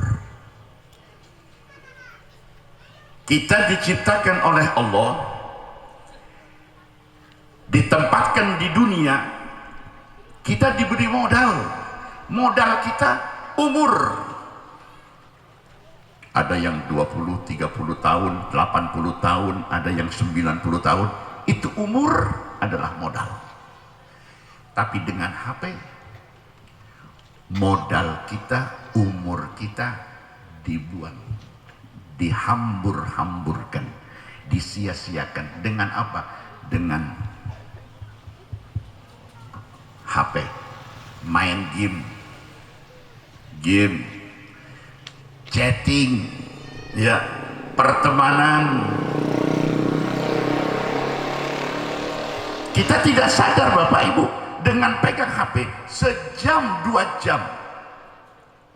Kita diciptakan oleh Allah, ditempatkan di dunia, kita diberi modal. Modal kita umur. Ada yang 20, 30 tahun, 80 tahun, ada yang 90 tahun. Itu umur adalah modal. Tapi dengan HP, modal kita, umur kita dibuang, dihambur-hamburkan, disia-siakan. Dengan apa? Dengan HP, main game, chatting, ya, pertemanan. Kita tidak sadar Bapak Ibu, dengan pegang HP sejam 2 jam,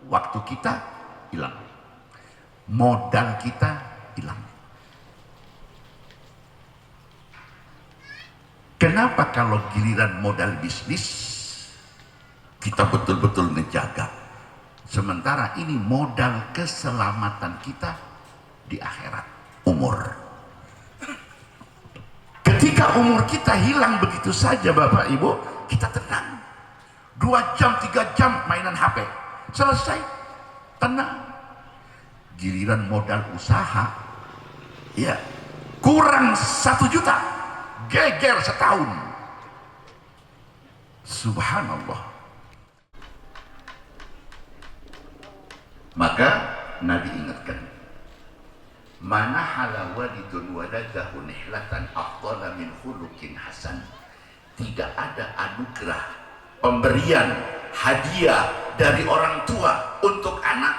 waktu kita hilang, modal kita hilang. Kenapa kalau giliran modal bisnis kita betul-betul ngejaga, sementara ini modal keselamatan kita di akhirat, umur. Ketika umur kita hilang begitu saja Bapak Ibu, kita tenang. 2 jam, 3 jam mainan HP, selesai, tenang. Giliran modal usaha, ya, kurang 1 juta, geger setahun. Subhanallah. Maka Nabi ingatkan, mana halawalidun waladahu nihlatan afdala min khuluqin hasan. Tidak ada anugerah, pemberian, hadiah dari orang tua untuk anak,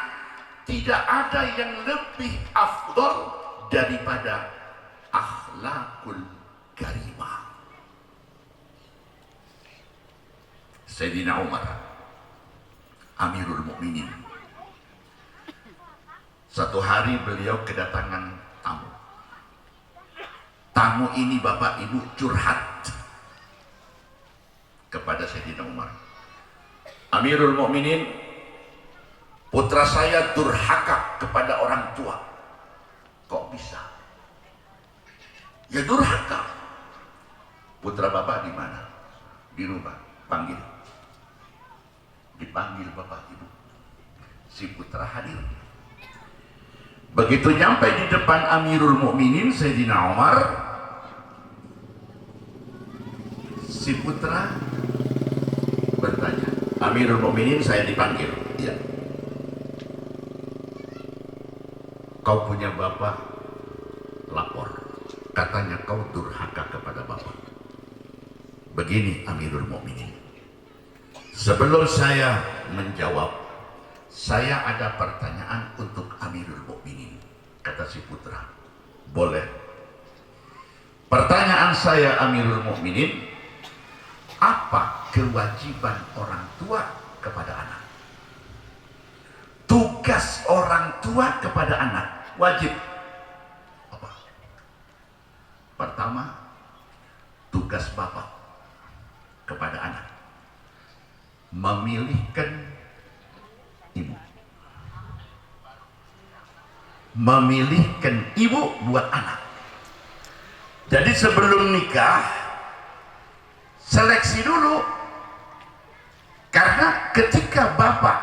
tidak ada yang lebih afdal daripada akhlakul karimah. Sayyidina Umar, Amirul Mukminin, satu hari beliau kedatangan tamu. Tamu ini Bapak Ibu curhat kepada Sayyidina Umar. Amirul Mukminin, putra saya durhaka kepada orang tua. Kok bisa? Ya durhaka. Putra Bapak di mana? Di rumah. Panggil. Dipanggil Bapak Ibu. Si putra hadir. Begitu nyampe di depan Amirul Mukminin Sayyidina Umar, si putra bertanya, Amirul Mukminin saya dipanggil. Iya. Kau punya bapak, lapor. Katanya kau durhaka kepada bapak. Begini Amirul Mukminin. Sebelum saya menjawab, saya ada pertanyaan untuk Amirul Mukminin. Kata si putra. Boleh. Pertanyaan saya Amirul Mukminin, apa kewajiban orang tua kepada anak? Tugas orang tua kepada anak wajib apa? Pertama, tugas bapak kepada anak memilihkan ibu. Memilihkan ibu buat anak. Jadi sebelum nikah seleksi dulu, karena ketika bapak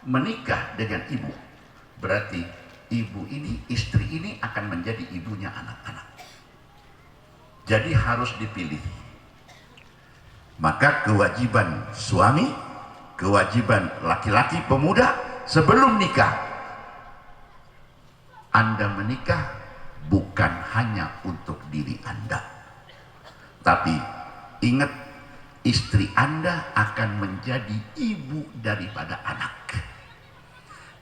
menikah dengan ibu, berarti ibu ini, istri ini akan menjadi ibunya anak-anak. Jadi harus dipilih. Maka kewajiban suami, kewajiban laki-laki pemuda sebelum nikah, Anda menikah bukan hanya untuk diri Anda, tapi ingat, istri Anda akan menjadi ibu daripada anak.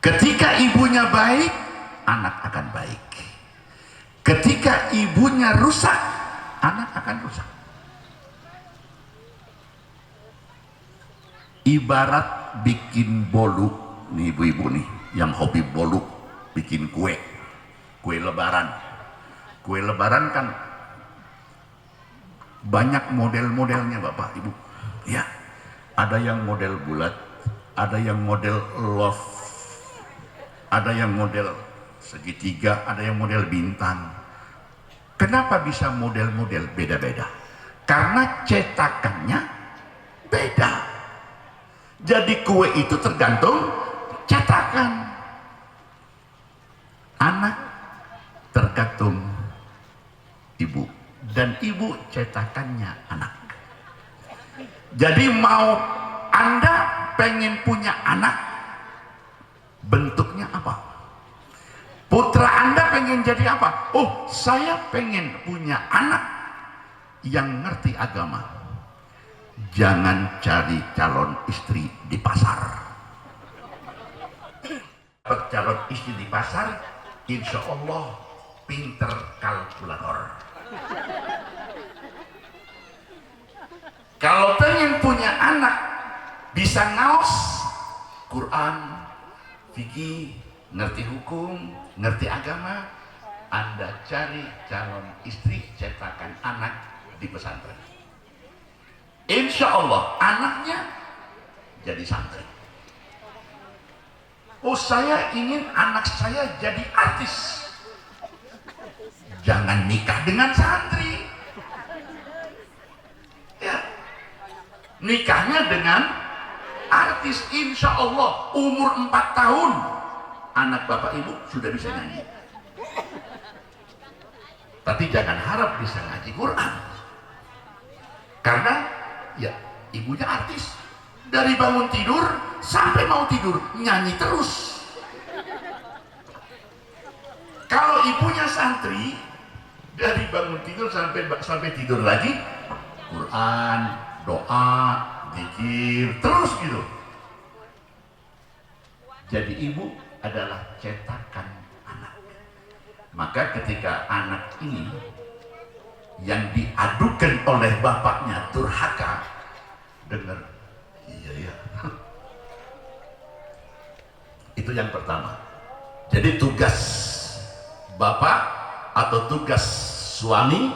Ketika ibunya baik, anak akan baik. Ketika ibunya rusak, anak akan rusak. Ibarat bikin bolu, nih ibu-ibu nih yang hobi bolu, bikin kue lebaran. Kue lebaran kan banyak model-modelnya Bapak Ibu. Ya, ada yang model bulat, ada yang model love, ada yang model segitiga, ada yang model bintang. Kenapa bisa model-model beda-beda? Karena cetakannya beda. Jadi kue itu tergantung cetakan. Anak tergantung ibu, dan ibu cetakannya anak. Jadi mau Anda pengen punya anak, bentuknya apa? Putra Anda pengen jadi apa? Oh, saya pengen punya anak yang ngerti agama. Jangan cari calon istri di pasar. Calon istri di pasar, insya Allah pinter kalkulator. Kalau pengen punya anak bisa ngaos Quran, fikih, ngerti hukum, ngerti agama, Anda cari calon istri cetakan anak di pesantren. Insya Allah anaknya jadi santri. Oh, saya ingin anak saya jadi artis. Jangan nikah dengan santri. Ya, nikahnya dengan artis. Insya Allah umur 4 tahun anak bapak ibu sudah bisa nyanyi. Tapi jangan harap bisa ngaji Quran, karena ya ibunya artis. Dari bangun tidur sampai mau tidur nyanyi terus. Kalau ibunya santri, dari bangun tidur sampai tidur lagi Quran, doa, zikir terus gitu. Jadi ibu adalah cetakan anak. Maka ketika anak ini yang diadukan oleh bapaknya durhaka, dengar, iya ya. Itu yang pertama. Jadi tugas bapak atau tugas suami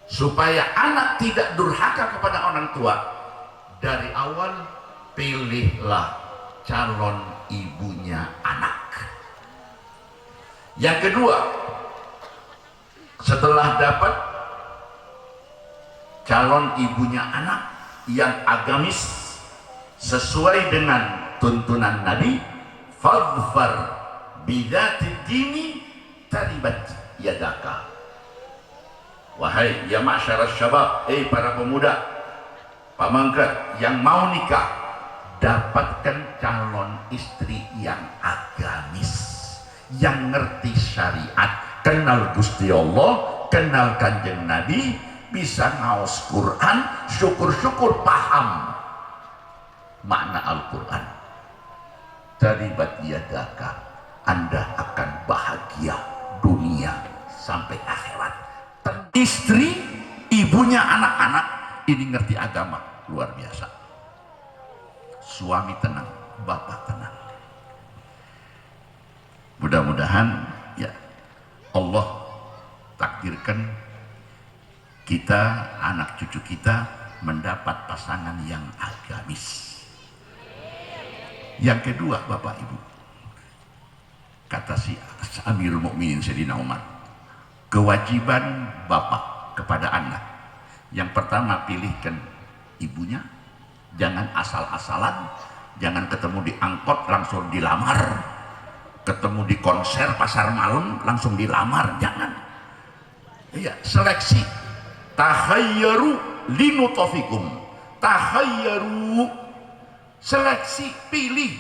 supaya anak tidak durhaka kepada orang tua, dari awal pilihlah calon ibunya anak. Yang kedua, setelah dapat calon ibunya anak yang agamis sesuai dengan tuntunan Nabi, fadfar bidzatid dini taribat yadaka. Wahai ya ma'syaras syabab, para pemuda, pamangkat yang mau nikah, dapatkan calon istri yang agamis, yang ngerti syariat, kenal Gusti Allah, kenal Kanjeng Nabi, bisa ngaos Quran, syukur-syukur paham makna Al-Quran. Taribat yadaka, Anda akan bahagia dunia sampai akhirat. Istri, ibunya anak-anak, ini ngerti agama, luar biasa. Suami tenang, bapak tenang. Mudah-mudahan ya Allah takdirkan kita, anak cucu kita mendapat pasangan yang agamis. Yang kedua, Bapak Ibu, kata si Amirul Mukminin Sayyidina Umar, kewajiban bapak kepada anak, yang pertama pilihkan ibunya, jangan asal-asalan, jangan ketemu di angkot langsung dilamar, ketemu di konser pasar malam langsung dilamar, jangan. Iya, seleksi. Tahayyaru linutafikum, tahayyaru, seleksi, pilih,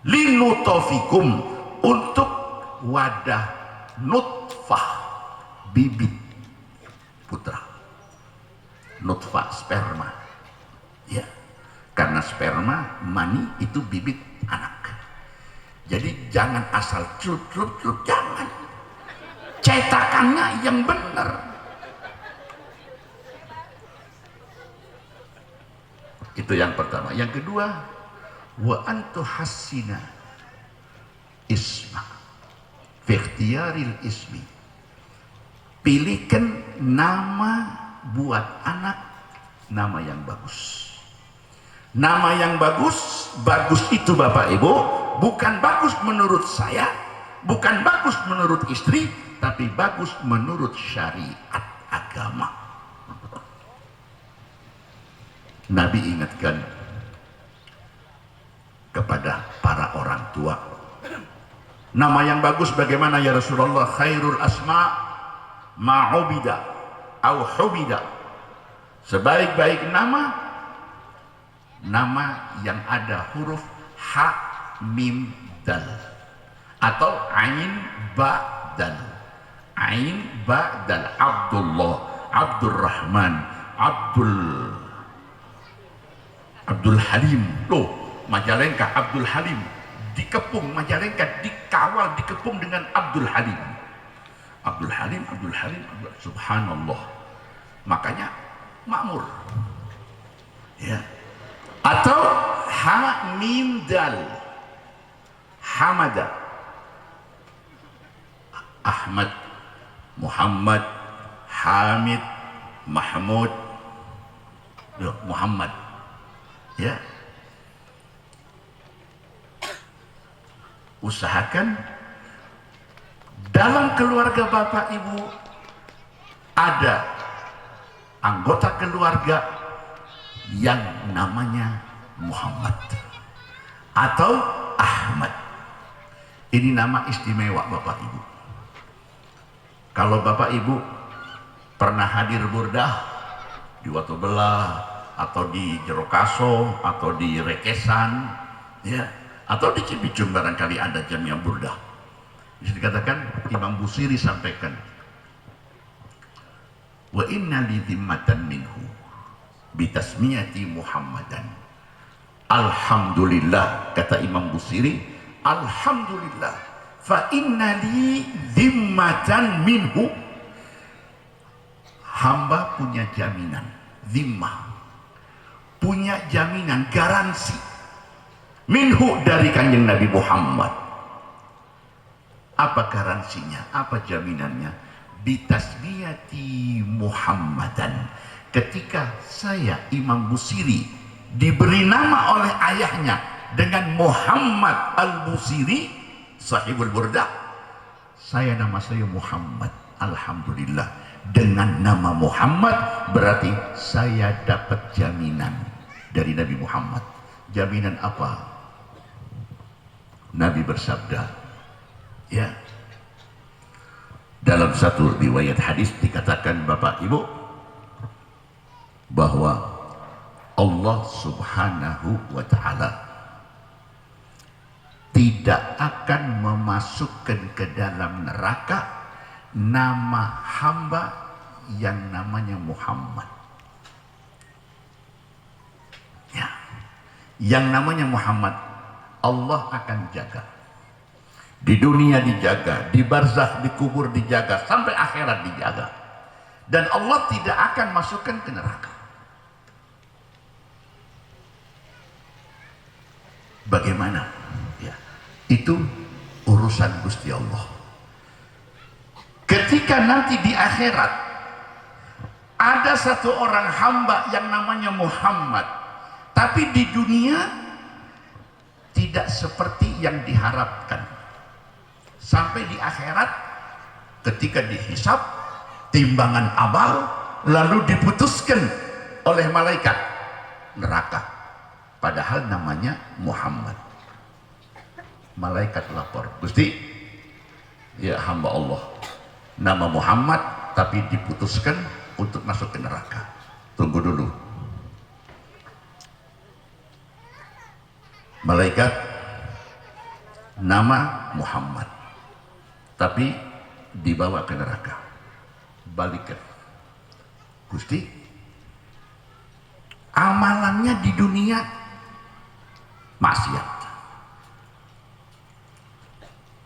linutafikum, untuk wadah nutfah, bibit putra. Nutfah, sperma, ya, karena sperma, mani itu bibit anak. Jadi jangan asal celup, jangan, cetakannya yang benar. Itu yang pertama. Yang kedua, wa antu hassina isma fi ikhtiyaril ismi, pilihkan nama buat anak, nama yang bagus. Nama yang bagus, bagus itu Bapak Ibu bukan bagus menurut saya, bukan bagus menurut istri, tapi bagus menurut syariat agama. Nabi ingatkan kepada para orang tua, nama yang bagus bagaimana ya Rasulullah? Khairul asma ma'ubida au hubida, sebaik-baik nama, nama yang ada huruf ha, mim, dal, atau ain, ba, dal. Ain, ba, dal. Abdullah, Abdurrahman, Abdul Halim. Loh, Majalengka Abdul Halim, dikepung Majalengka, dikawal, dikepung dengan Abdul Halim. Abdul Halim, subhanallah. Makanya makmur. Ya. Atau ha, mim, dal, Hamada, Ahmad, Muhammad, Hamid, Mahmud, Muhammad. Ya, usahakan dalam keluarga Bapak Ibu ada anggota keluarga yang namanya Muhammad atau Ahmad. Ini nama istimewa Bapak Ibu. Kalau Bapak Ibu pernah hadir burdah di Watu Belah, atau di Jerokaso, atau di Rekesan, ya, atau di Cibicung barangkali ada jamiah burdah. Bisa dikatakan Imam Busiri sampaikan, wa inna li dhimmatan minhu bitasmiyati Muhammadan. Alhamdulillah, kata Imam Busiri, alhamdulillah, fa inna li dhimmatan minhu, hamba punya jaminan, dhimmah, punya jaminan, garansi, minhu, dari Kanjeng Nabi Muhammad. Apa garansinya? Apa jaminannya? Bitasmiyati Muhammadan. Ketika saya Imam Busiri diberi nama oleh ayahnya dengan Muhammad Al-Busiri sahibul burdah, nama saya Muhammad. Alhamdulillah, dengan nama Muhammad berarti saya dapat jaminan dari Nabi Muhammad. Jaminan apa? Nabi bersabda, ya, dalam satu riwayat hadis dikatakan Bapak Ibu bahwa Allah Subhanahu wa Ta'ala tidak akan memasukkan ke dalam neraka nama hamba yang namanya Muhammad. Ya, yang namanya Muhammad Allah akan jaga. Di dunia dijaga, di barzakh, di kubur dijaga, sampai akhirat dijaga. Dan Allah tidak akan masukkan ke neraka. Bagaimana? Ya, itu urusan Gusti Allah. Ketika nanti di akhirat ada satu orang hamba yang namanya Muhammad, tapi di dunia tidak seperti yang diharapkan. Sampai di akhirat ketika dihisab timbangan amal lalu diputuskan oleh malaikat neraka, padahal namanya Muhammad. Malaikat lapor, Gusti, ya hamba Allah nama Muhammad tapi diputuskan untuk masuk ke neraka. Tunggu dulu. Malaikat, nama Muhammad tapi dibawa ke neraka. Balikan, Gusti, amalannya di dunia maksiat.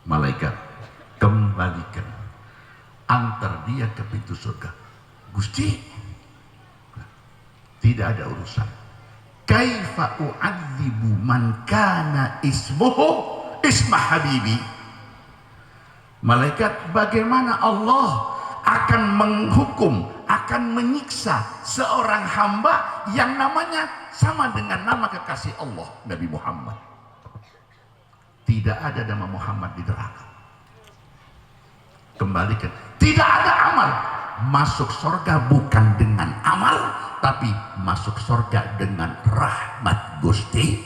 Malaikat, kembalikan, antar dia ke pintu surga. Gusti, tidak ada urusan. Kaifa u'adzibu man kana ismuhu isma habibi. Malaikat, bagaimana Allah akan menghukum, akan menyiksa seorang hamba yang namanya sama dengan nama kekasih Allah, Nabi Muhammad. Tidak ada nama Muhammad di neraka. Kembalikan, tidak ada amal. Masuk surga bukan dengan amal, tapi masuk surga dengan rahmat Gusti.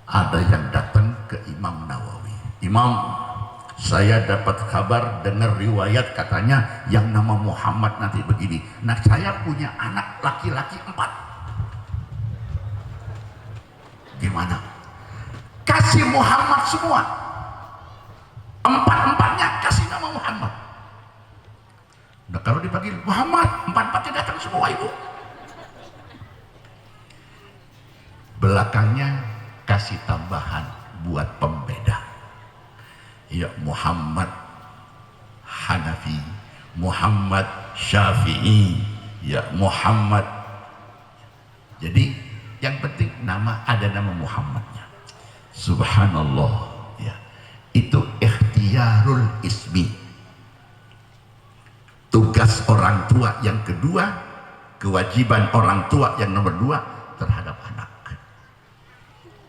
Ada yang datang ke Imam Nawawi, Imam, saya dapat kabar dengar riwayat katanya yang nama Muhammad nanti begini. Nah, saya punya anak laki-laki 4. Gimana? Kasih Muhammad semua. 4-4-nya kasih nama Muhammad. Nah, kalau dipanggil Muhammad, 4-4-nya datang semua, Ibu. Belakangnya kasih tambahan buat pembeda. Ya, Muhammad Hanafi, Muhammad Syafi'i, ya Muhammad. Jadi yang penting nama, ada nama Muhammadnya. Subhanallah, ya. Itu ikhtiyarul ismi. Tugas orang tua yang kedua, kewajiban orang tua yang nomor 2 terhadap anak.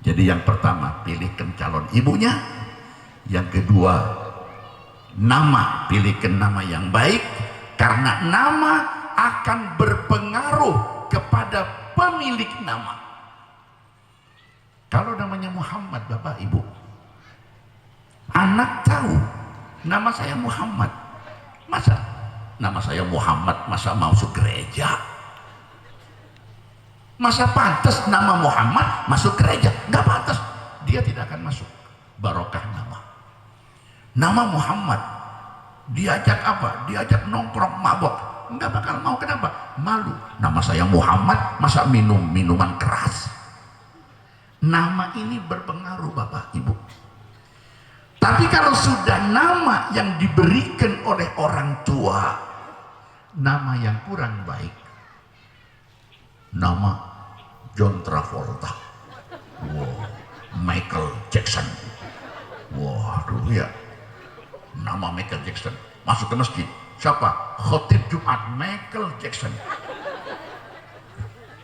Jadi yang pertama, pilihkan calon ibunya. Yang kedua, nama, pilihkan nama yang baik, karena nama akan berpengaruh kepada pemilik nama. Kalau namanya Muhammad, Bapak Ibu, anak tahu nama saya Muhammad, masa nama saya Muhammad masa masuk gereja? Masa pantas nama Muhammad masuk gereja? Nggak pantas, dia tidak akan masuk. Barokah nama. Nama Muhammad diajak apa? Diajak nongkrong mabok, nggak bakal mau. Kenapa? Malu. Nama saya Muhammad, masa minum minuman keras? Nama ini berpengaruh, Bapak Ibu. Tapi kalau sudah nama yang diberikan oleh orang tua, nama yang kurang baik, nama John Travolta, wow, Michael Jackson, waduh ya, nama Michael Jackson, masuk ke masjid, siapa? Khotib Jumat, Michael Jackson.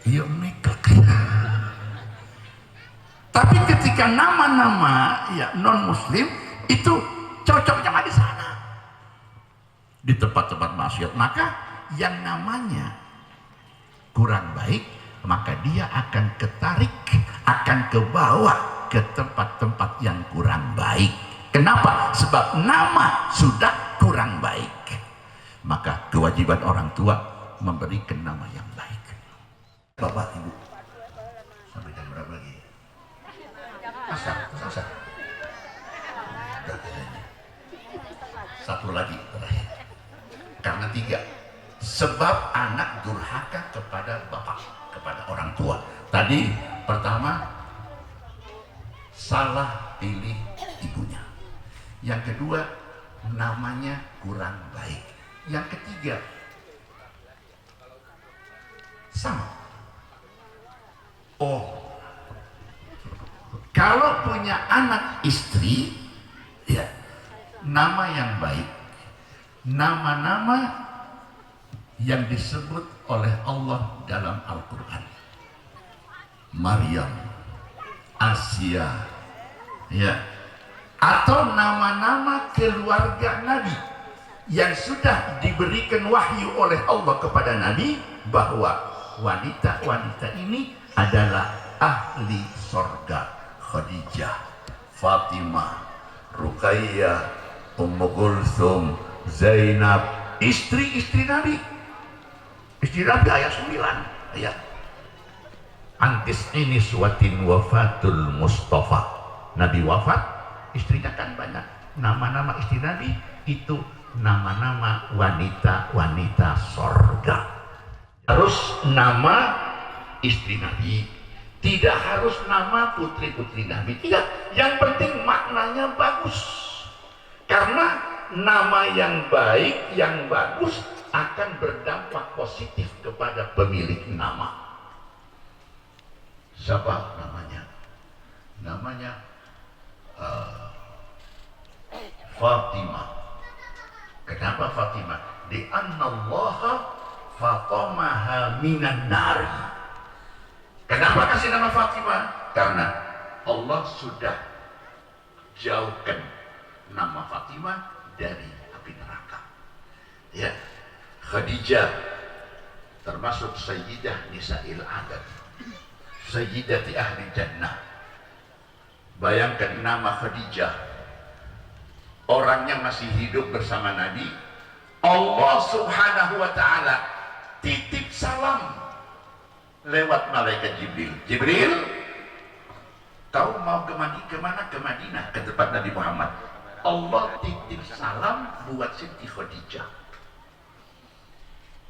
Iya, Michael. Tapi ketika nama-nama ya non muslim itu cocoknya nggak di sana, di tempat-tempat maksiat, maka yang namanya kurang baik, maka dia akan ketarik, akan ke bawah ke tempat-tempat yang kurang baik. Kenapa? Sebab nama sudah kurang baik. Maka kewajiban orang tua memberikan nama yang baik. Bapak Ibu, sampai jam berapa lagi? Asar. Satu lagi terakhir. Karena 3. Sebab anak durhaka kepada bapak, kepada orang tua. Tadi pertama, salah pilih ibunya. Yang kedua, namanya kurang baik. Yang ketiga, sama. Oh, kalau punya anak istri, ya, nama yang baik, nama-nama yang disebut oleh Allah dalam Al-Quran. Maryam, Asia, ya, atau nama-nama keluarga Nabi yang sudah diberikan wahyu oleh Allah kepada Nabi bahwa wanita-wanita ini adalah ahli sorga. Khadijah, Fatimah, Ruqayyah, Ummu Kulsum, Zainab, istri-istri Nabi. Istri Nabi ayat 9. Ayat antis ini suatin wafatul Mustafa. Nabi wafat, istrinya kan banyak. Nama-nama istri Nabi itu nama-nama wanita-wanita sorga. Harus nama istri Nabi, tidak harus nama putri-putri Nabi. Tidak, yang penting maknanya bagus. Karena nama yang baik, yang bagus akan berdampak positif kepada pemilik nama. Siapa namanya? Namanya Fatimah. Kenapa Fatimah? Li'annallaha fatamaha minan nari. Kenapa kasih nama Fatimah? Karena Allah sudah jauhkan nama Fatimah dari api neraka. Ya, Khadijah termasuk Sayyidah Nisa'il Adad, Sayyidati Ahli Jannah. Bayangkan nama Khadijah, orangnya masih hidup bersama Nabi. Allah Subhanahu wa ta'ala titip salam lewat malaikat Jibril. Jibril, kau mau kemana? Ke Madinah, ke tempat Nabi Muhammad. Allah titip salam buat Siti Khadijah.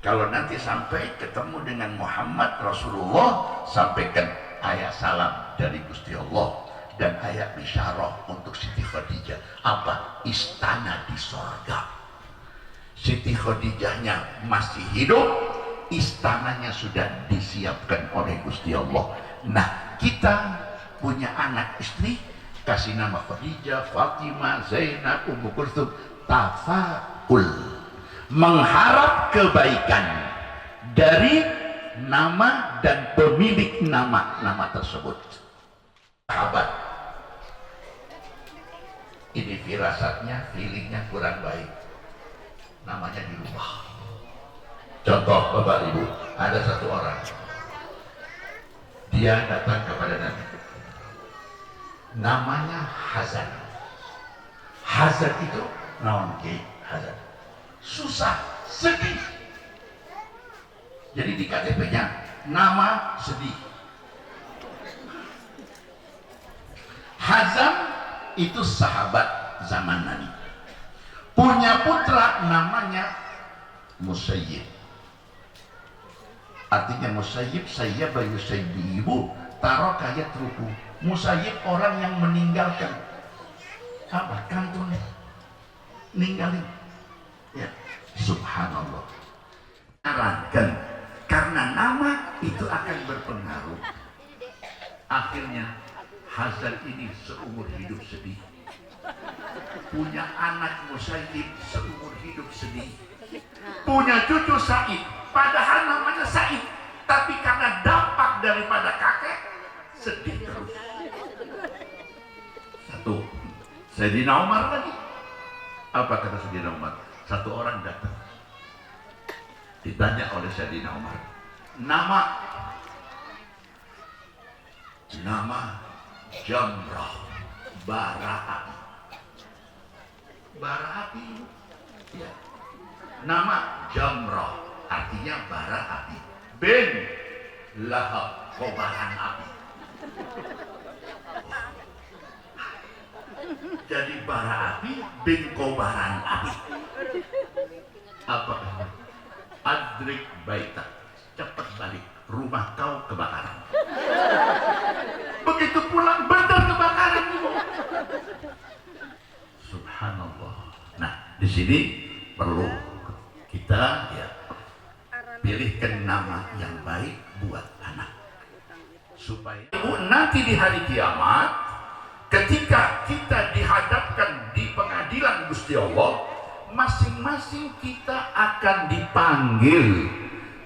Kalau nanti sampai ketemu dengan Muhammad Rasulullah, sampaikan ayat salam dari Gusti Allah dan ayat bisyarah untuk Siti Khadijah. Apa? Istana di sorga. Siti Khadijahnya masih hidup, istananya sudah disiapkan oleh Gusti Allah. Nah, kita punya anak istri, kasih nama Khadijah, Fatimah, Zainab, Ummu Kulsum. Tafa'ul, mengharap kebaikan dari nama dan pemilik nama tersebut. Sahabat, ini firasatnya, feelingnya kurang baik, namanya dirubah. Contoh Bapak Ibu, ada satu orang, dia datang kepada Nabi, namanya Hazan. Hazan itu naon ke Hazan? Susah, sedih. Jadi di KTP-nya nama sedih. Hazan itu sahabat zaman Nabi, punya putra namanya Musayyib. Artinya Musayyib, saya bayu sayyibu, taruh kayak ruku. Musayyib orang yang meninggalkan apa? Kantun, ninggalin. Ya, subhanallah. Sarankan, karena nama itu akan berpengaruh. Akhirnya Hazan ini seumur hidup sedih. Punya anak Musayyib seumur hidup sedih. Punya cucu Said, padahal namanya Said, tapi karena dampak daripada kakek sedih terus. Satu, Sayyidina Umar lagi. Apa kata Sayyidina Umar? Satu orang datang, ditanya oleh Sayyidina Umar, nama Jamrah, bara api. Bara api, ya. Nama Jamrah artinya bara api. Bin Lahab, kobaran api. Jadi bara api bin kobaran api. Apa? Adrik baitak, cepat balik, rumah kau kebakaran. Begitu pulang benar kebakaran ibu. Subhanallah. Nah, di sini perlu kita ya pilihkan nama yang baik buat anak, supaya ibu nanti di hari kiamat ketika kita dihadapkan di pengadilan Gusti Allah, masing-masing kita akan dipanggil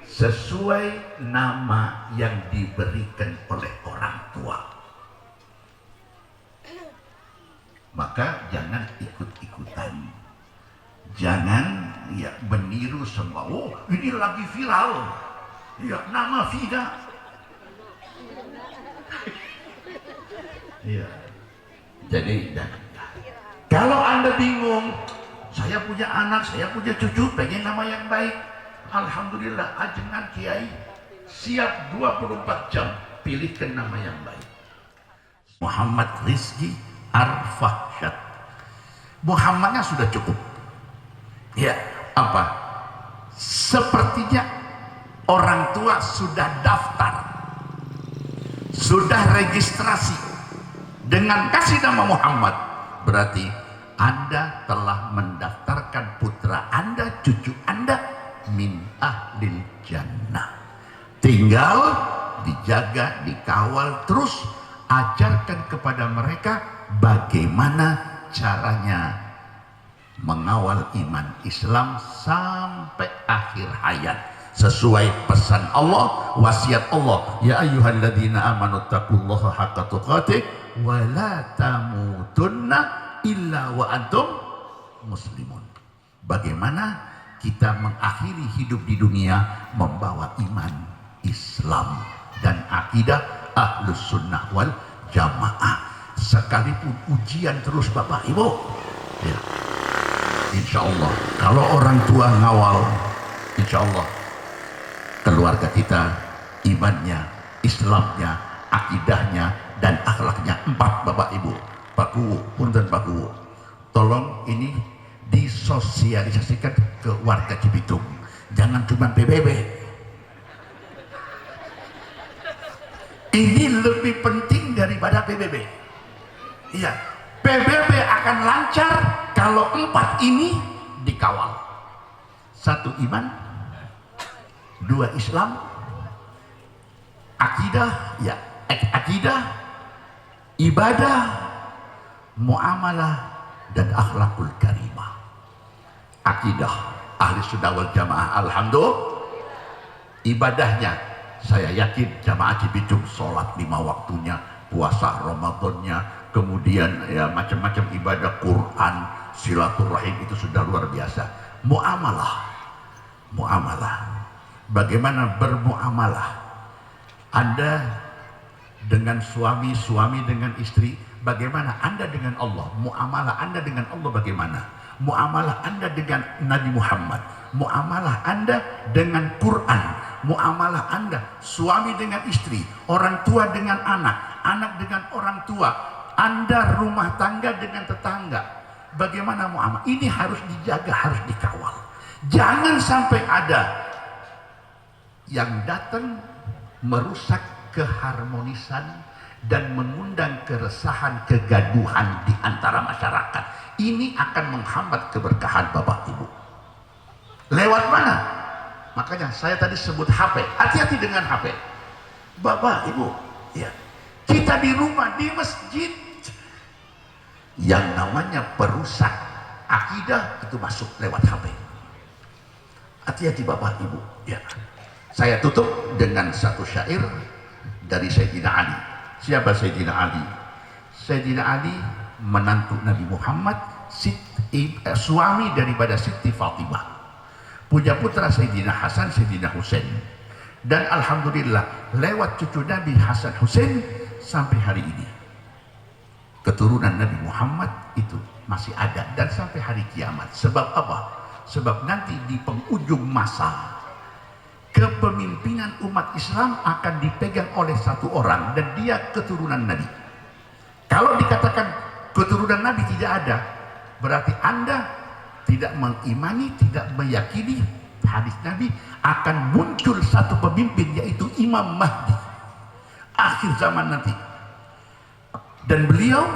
sesuai nama yang diberikan oleh orang tua. Maka jangan ikut-ikutan, jangan ya meniru semua. Oh, ini lagi viral ya nama Vida. Ya, jadi kalau Anda bingung, saya punya anak, saya punya cucu, pengen nama yang baik, alhamdulillah, ajengan kiai siap 24 jam pilihkan nama yang baik. Muhammad Rizki Arfahsyad. Muhammadnya sudah cukup. Ya, apa? Sepertinya orang tua sudah daftar, sudah registrasi dengan kasih nama Muhammad, berarti Anda telah mendaftarkan putra Anda, cucu Anda min ahlil jannah. Tinggal dijaga, dikawal, terus ajarkan kepada mereka bagaimana caranya mengawal iman Islam sampai akhir hayat sesuai pesan Allah, wasiat Allah, ya ayyuhalladzina amanu taqullaha haqqa tuqatih wa la tamutunna illa wa antum muslimun. Bagaimana kita mengakhiri hidup di dunia membawa iman Islam dan akidah Ahlus Sunnah wal Jamaah, sekalipun ujian terus Bapak Ibu ya. Insya Allah kalau orang tua ngawal, insya Allah keluarga kita imannya, Islamnya, akidahnya dan akhlaknya 4 Bapak Ibu. Pak Kuwu, punten Pak Kuwu, tolong ini disosialisasikan ke warga Cibitung, jangan cuma PBB. Ini lebih penting daripada PBB. Iya, PBB akan lancar kalau 4 ini dikawal. 1 iman, 2 Islam, akidah, ya akidah, ibadah, muamalah dan akhlakul karimah. Akidah ahli sunnah wal jamaah, alhamdulillah. Ibadahnya saya yakin jamaah Cibitung sholat 5 waktunya, puasa Ramadannya, kemudian ya macam-macam ibadah, Quran, silaturahim itu sudah luar biasa. Muamalah, bagaimana bermuamalah Anda dengan suami, suami dengan istri, bagaimana Anda dengan Allah, muamalah Anda dengan Allah bagaimana, muamalah Anda dengan Nabi Muhammad, muamalah Anda dengan Quran, muamalah Anda suami dengan istri, orang tua dengan anak, anak dengan orang tua, Anda rumah tangga dengan tetangga, bagaimana muamalah ini harus dijaga, harus dikawal. Jangan sampai ada yang datang merusak keharmonisan dan mengundang keresahan, kegaduhan di antara masyarakat. Ini akan menghambat keberkahan Bapak Ibu. Lewat mana? Makanya saya tadi sebut HP. Hati-hati dengan HP. Bapak Ibu, ya, kita di rumah, di masjid, yang namanya perusak akidah itu masuk lewat HP. Hati-hati Bapak Ibu, ya. Saya tutup dengan satu syair dari Sayyidina Ali. Siapa Sayyidina Ali? Sayyidina Ali menantu Nabi Muhammad, suami daripada Siti Fatimah, punya putra Sayyidina Hasan, Sayyidina Husain. Dan alhamdulillah lewat cucu Nabi Hasan Hussein sampai hari ini keturunan Nabi Muhammad itu masih ada dan sampai hari kiamat. Sebab apa? Sebab nanti di penghujung masa kepemimpinan umat Islam akan dipegang oleh satu orang dan dia keturunan Nabi. Kalau dikatakan keturunan Nabi tidak ada, berarti Anda tidak mengimani, tidak meyakini hadis Nabi akan muncul satu pemimpin yaitu Imam Mahdi akhir zaman nanti. Dan beliau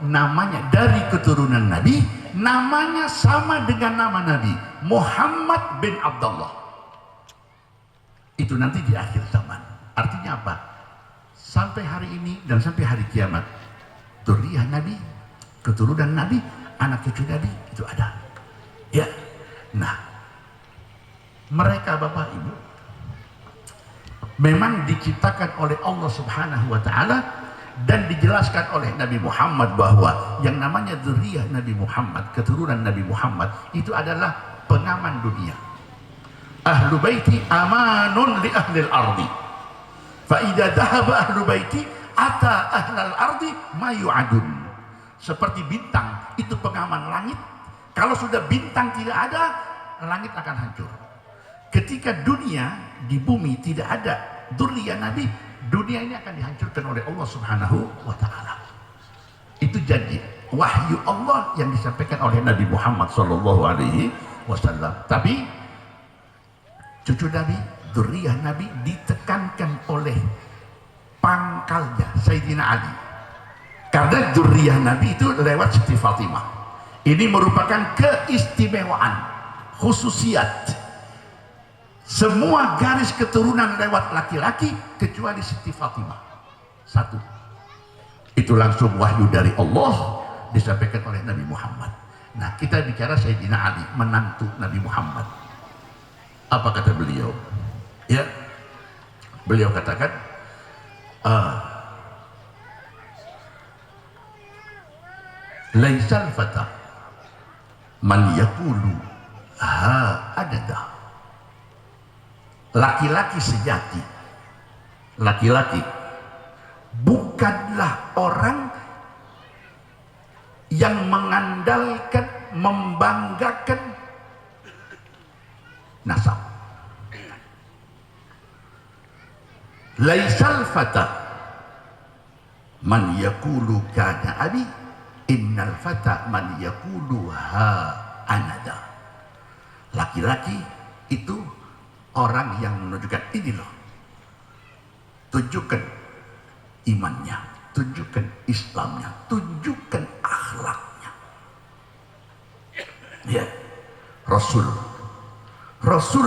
namanya dari keturunan Nabi, namanya sama dengan nama Nabi, Muhammad bin Abdullah. Itu nanti di akhir zaman. Artinya apa? Sampai hari ini dan sampai hari kiamat, dzurriyyah Nabi, keturunan Nabi, anak cucu Nabi itu ada. Ya. Nah, mereka Bapak Ibu memang diciptakan oleh Allah Subhanahu wa taala dan dijelaskan oleh Nabi Muhammad bahwa yang namanya dzurriyyah Nabi Muhammad, keturunan Nabi Muhammad itu adalah pengaman dunia. Ahlu baiti amanun li ahlil ardi. Fa idza dhahaba ahlu baiti ata ahlal ardi ma yu'adun. Seperti bintang itu pengaman langit. Kalau sudah bintang tidak ada, langit akan hancur. Ketika dunia di bumi tidak ada dzurriyyah Nabi, dunia ini akan dihancurkan oleh Allah Subhanahu wa taala. Itu janji wahyu Allah yang disampaikan oleh Nabi Muhammad sallallahu alaihi wasallam. Tapi cucu Nabi, dzurriyyah Nabi ditekankan oleh pangkalnya Sayyidina Ali. Karena dzurriyyah Nabi itu lewat Siti Fatimah. Ini merupakan keistimewaan, khususiat. Semua garis keturunan lewat laki-laki kecuali Siti Fatimah. Satu. Itu langsung wahyu dari Allah disampaikan oleh Nabi Muhammad. Nah, kita bicara Sayyidina Ali, menantu Nabi Muhammad. Apa kata beliau? Ya, beliau katakan, laisal fata man yaqulu ha adada. Laki-laki sejati, laki-laki bukanlah orang yang mengandalkan, membanggakan nasab. Laisal fata man yaqulu kana abi, innal fata man yaqulu ha anada. Laki-laki itu orang yang menunjukkan ini loh, tunjukkan imannya, tunjukkan Islamnya, tunjukkan akhlaknya. Ya, Rasul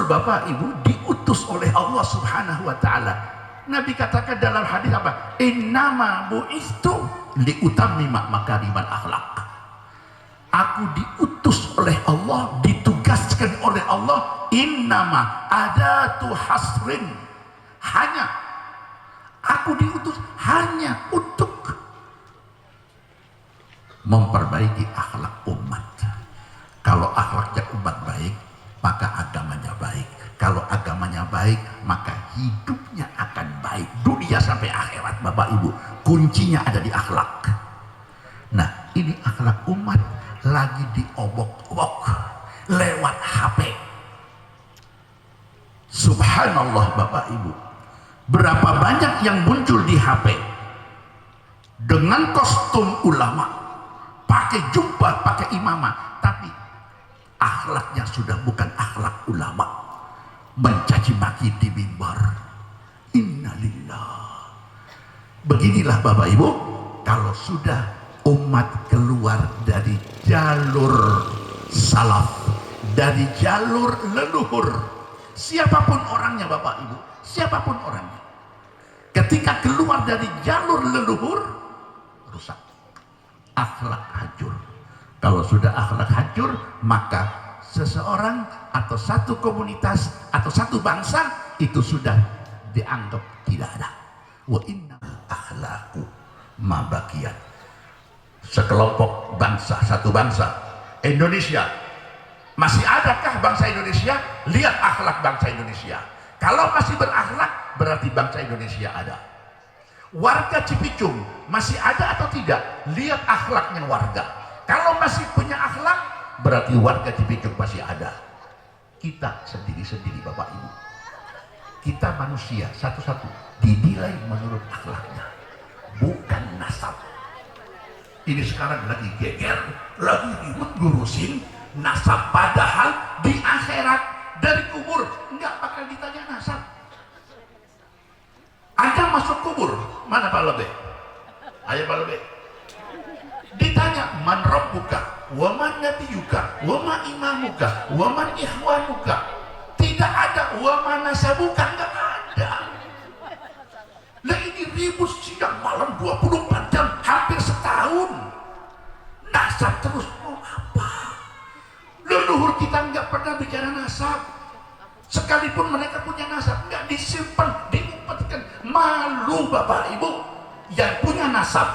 Bapak Ibu diutus oleh Allah Subhanahu wa taala. Nabi katakan dalam hadis apa? Innama bu'istu liutammima makarimal akhlak. Aku diutus oleh Allah, ditugaskan oleh Allah, innama adatu hasrin. Hanya aku diutus hanya untuk memperbaiki akhlak umat. Kalau akhlaknya umat baik, maka agamanya baik. Kalau agamanya baik, maka hidupnya akan baik. Dunia sampai akhirat Bapak Ibu, kuncinya ada di akhlak. Nah, ini akhlak umat lagi diobok-obok lewat HP. Subhanallah Bapak Ibu, berapa banyak yang muncul di HP dengan kostum ulama, pakai jubah, pakai imamah, tapi akhlaknya sudah bukan akhlak ulama, mencaci maki di mimbar. Innalillah. Beginilah Bapak Ibu, kalau sudah umat keluar dari jalur salaf, dari jalur leluhur, siapapun orangnya Bapak Ibu, siapapun orangnya, ketika keluar dari jalur leluhur, rusak, akhlak hancur. Kalau sudah akhlak hancur, maka seseorang atau satu komunitas atau satu bangsa itu sudah dianggap tidak ada. Wa inna akhlaqu ma baqiyat. Sekelompok bangsa, satu bangsa Indonesia, masih adakah bangsa Indonesia? Lihat akhlak bangsa Indonesia. Kalau masih berakhlak, berarti bangsa Indonesia ada. Warga Cipicung masih ada atau tidak? Lihat akhlaknya warga. Kalau masih punya akhlak, berarti warga Cipicung masih ada. Kita sendiri-sendiri Bapak Ibu, kita manusia satu-satu dinilai menurut akhlaknya, bukan nasab. Ini sekarang lagi geger, lagi ribut ngurusin nasab, padahal di akhirat dari kubur nggak bakal ditanya nasab. Anda masuk kubur, mana Pak Lebe? Ayo Pak Lebe. Ditanya man rabbuka, wa man nabiyuka, wa ma imamuka, wa man ikhwanuka. Tidak ada wa man nasabuka, enggak ada. Lah ini ribut siang malam 24 jam, hampir setahun. Nasab terus mau apa? Leluhur kita enggak pernah bicara nasab. Sekalipun mereka punya nasab, enggak disimpan, diumpetkan. Malu Bapak Ibu yang punya nasab.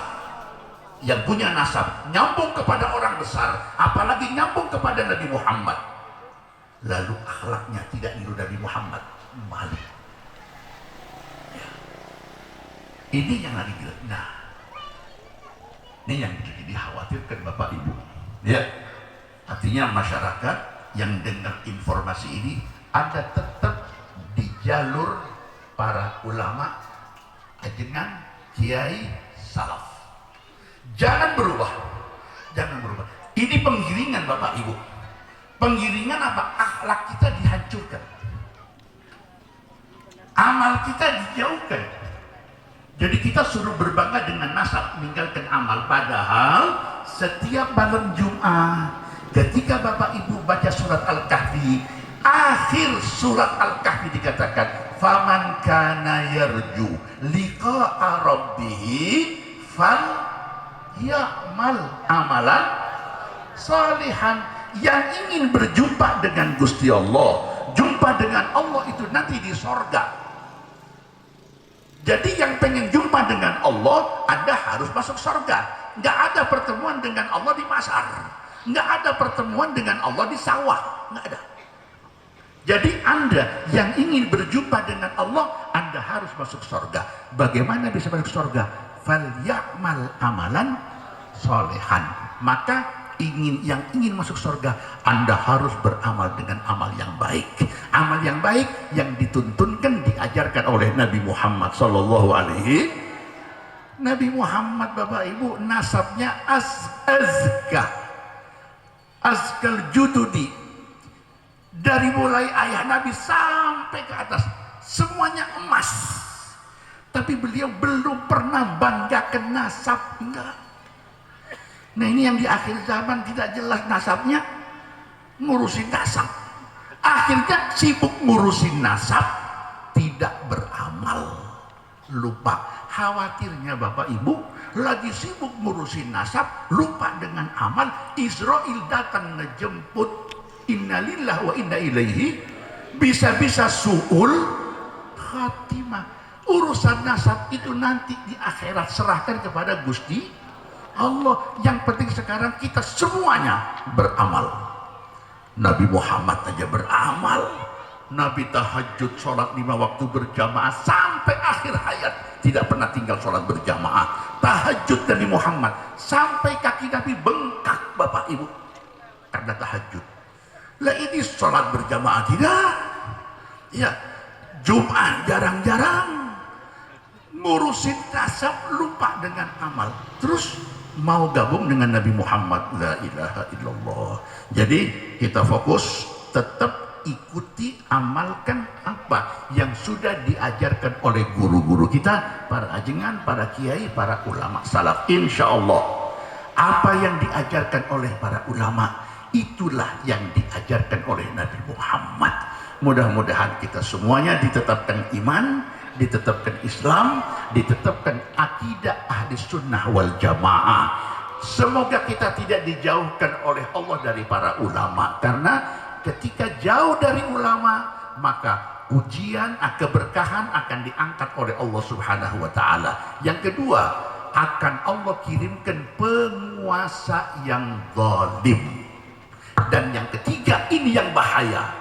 Yang punya nasab nyambung kepada orang besar, apalagi nyambung kepada Nabi Muhammad, lalu akhlaknya tidak niru Nabi Muhammad, malu ya. Ini yang lagi bilang. Nah, ini yang dikhawatirkan Bapak Ibu ya. Artinya masyarakat yang dengar informasi ini, Anda tetap di jalur para ulama, ajengan, kiai, salaf. Jangan berubah, jangan berubah. Ini penggiringan Bapak Ibu. Penggiringan apa? Akhlak kita dihancurkan, amal kita dijauhkan. Jadi kita suruh berbangga dengan nasab, meninggalkan amal. Padahal setiap malam Jumat, ketika Bapak Ibu baca surat Al-Kahfi, akhir surat Al-Kahfi dikatakan, faman kana yarju liqa'a rabbih fal ya'mal amalan salihan. Yang ingin berjumpa dengan Gusti Allah, jumpa dengan Allah itu nanti di sorga. Jadi yang pengen jumpa dengan Allah, Anda harus masuk sorga. Nggak ada pertemuan dengan Allah di pasar, nggak ada pertemuan dengan Allah di sawah, nggak ada. Jadi Anda yang ingin berjumpa dengan Allah, Anda harus masuk sorga. Bagaimana bisa masuk sorga? Falyamal amalan solehan. Maka yang ingin masuk surga, Anda harus beramal dengan amal yang baik. Amal yang baik yang dituntunkan, diajarkan oleh Nabi Muhammad Sallallahu Alaihi. Nabi Muhammad Bapak Ibu nasabnya azkal jududi. Dari mulai ayah Nabi sampai ke atas semuanya emas. Tapi beliau belum pernah banggakan nasab, enggak. Nah ini yang di akhir zaman tidak jelas nasabnya, ngurusin nasab. Akhirnya sibuk ngurusin nasab, tidak beramal, lupa. Khawatirnya Bapak Ibu lagi sibuk ngurusin nasab, lupa dengan amal. Israel datang ngejemput, innalillah wa inna ilaihi, bisa-bisa su'ul khatimah. Urusan nasab itu nanti di akhirat serahkan kepada Gusti Allah. Yang penting sekarang kita semuanya beramal. Nabi Muhammad aja beramal. Nabi tahajud, sholat 5 waktu berjamaah sampai akhir hayat, tidak pernah tinggal sholat berjamaah. Tahajud Nabi Muhammad sampai kaki Nabi bengkak Bapak Ibu karena tahajud. Lah ini sholat berjamaah tidak? Ya, Jumat jarang-jarang, ngurusin nasab, lupa dengan amal. Terus mau gabung dengan Nabi Muhammad, la ilaha illallah. Jadi kita fokus, tetap ikuti, amalkan apa yang sudah diajarkan oleh guru-guru kita, para ajengan, para kiai, para ulama salaf. Insya Allah apa yang diajarkan oleh para ulama, itulah yang diajarkan oleh Nabi Muhammad. Mudah-mudahan kita semuanya ditetapkan iman, ditetapkan Islam, ditetapkan akidah ahli sunnah wal jamaah. Semoga kita tidak dijauhkan oleh Allah dari para ulama, karena ketika jauh dari ulama maka ujian, keberkahan akan diangkat oleh Allah Subhanahu wa taala. Yang kedua, akan Allah kirimkan penguasa yang zalim. Dan yang ketiga, ini yang bahaya,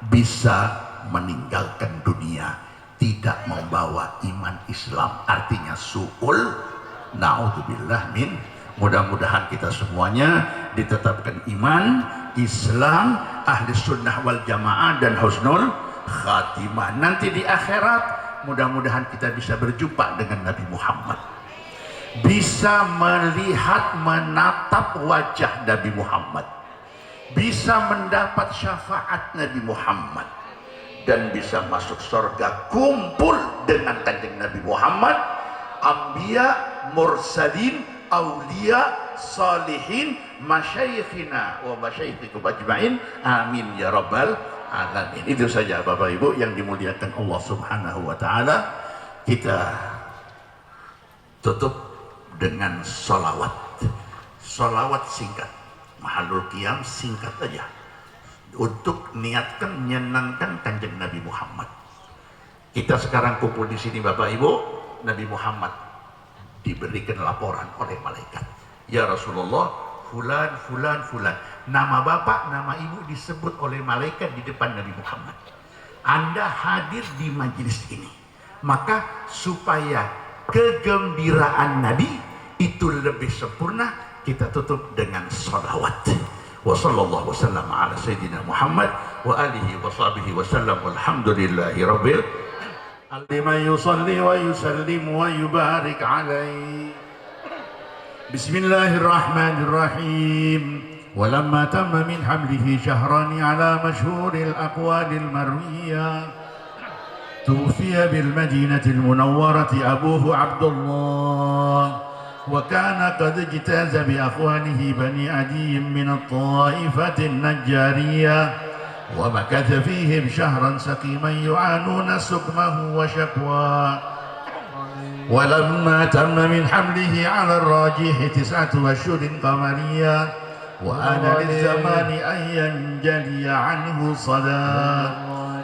bisa meninggalkan dunia tidak membawa iman Islam, artinya su'ul naudzubillah min. Mudah-mudahan kita semuanya ditetapkan iman Islam, ahli sunnah wal jamaah, dan husnul khatimah. Nanti di akhirat mudah-mudahan kita bisa berjumpa dengan Nabi Muhammad, bisa melihat menatap wajah Nabi Muhammad, bisa mendapat syafaat Nabi Muhammad, dan bisa masuk surga kumpul dengan kanjeng Nabi Muhammad, anbiya, mursalin, aulia, salihin, masyayikhina wa masyayikhikum ajma'in, amin ya rabbal alamin. Itu saja Bapak Ibu yang dimuliakan Allah Subhanahu wa taala. Kita tutup dengan solawat. Solawat singkat, mahalul qiyam singkat aja, untuk niatkan menyenangkan kanjeng Nabi Muhammad. Kita sekarang kumpul di sini Bapak Ibu, Nabi Muhammad diberikan laporan oleh malaikat, ya Rasulullah, fulan, fulan, fulan. Nama bapak, nama ibu disebut oleh malaikat di depan Nabi Muhammad. Anda hadir di majelis ini, maka supaya kegembiraan Nabi itu lebih sempurna, kita tutup dengan salawat. Wa sallallahu wasallam ala sayyidina Muhammad wa alihi wa sahbihi wasallam, walhamdulillahi rabbil لمن يصلي ويسلم ويبارك عليه. بسم الله الرحمن الرحيم. ولما تم من حمله شهران على مشهور الأقوال المروية، توفي بالمدينة المنورة أبوه عبد الله، وكان قد اجتاز بأخوانه بني عدي من الطائفة النجارية، ومكث فيهم شهرا سقيما يعانون سقمه وشكواه. ولما تم من حمله على الراجح 9 أشهر قمرية، وآن للزمان أن ينجلي عنه صلاة،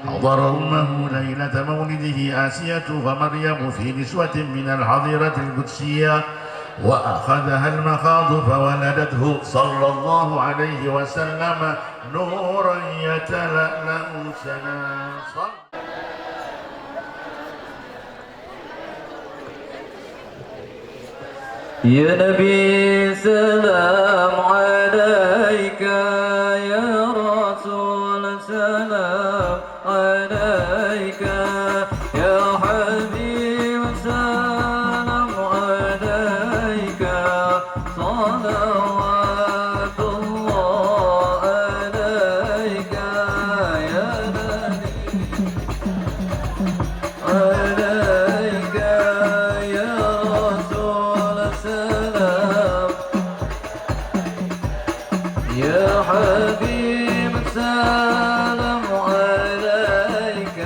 حضر أمه ليلة مولده آسية ومريم في نسوة من الحظيرة القدسية، وأخذها المخاض فولدته صلى الله عليه وسلم نورا يتلألأ سنا. يا نبي سلام عليك، يا رسول سلام عليك، يا حبيب سلام عليك، صلوات الله عليك يا نبي عليك يا رسول سلام، يا حبيب سلام عليك.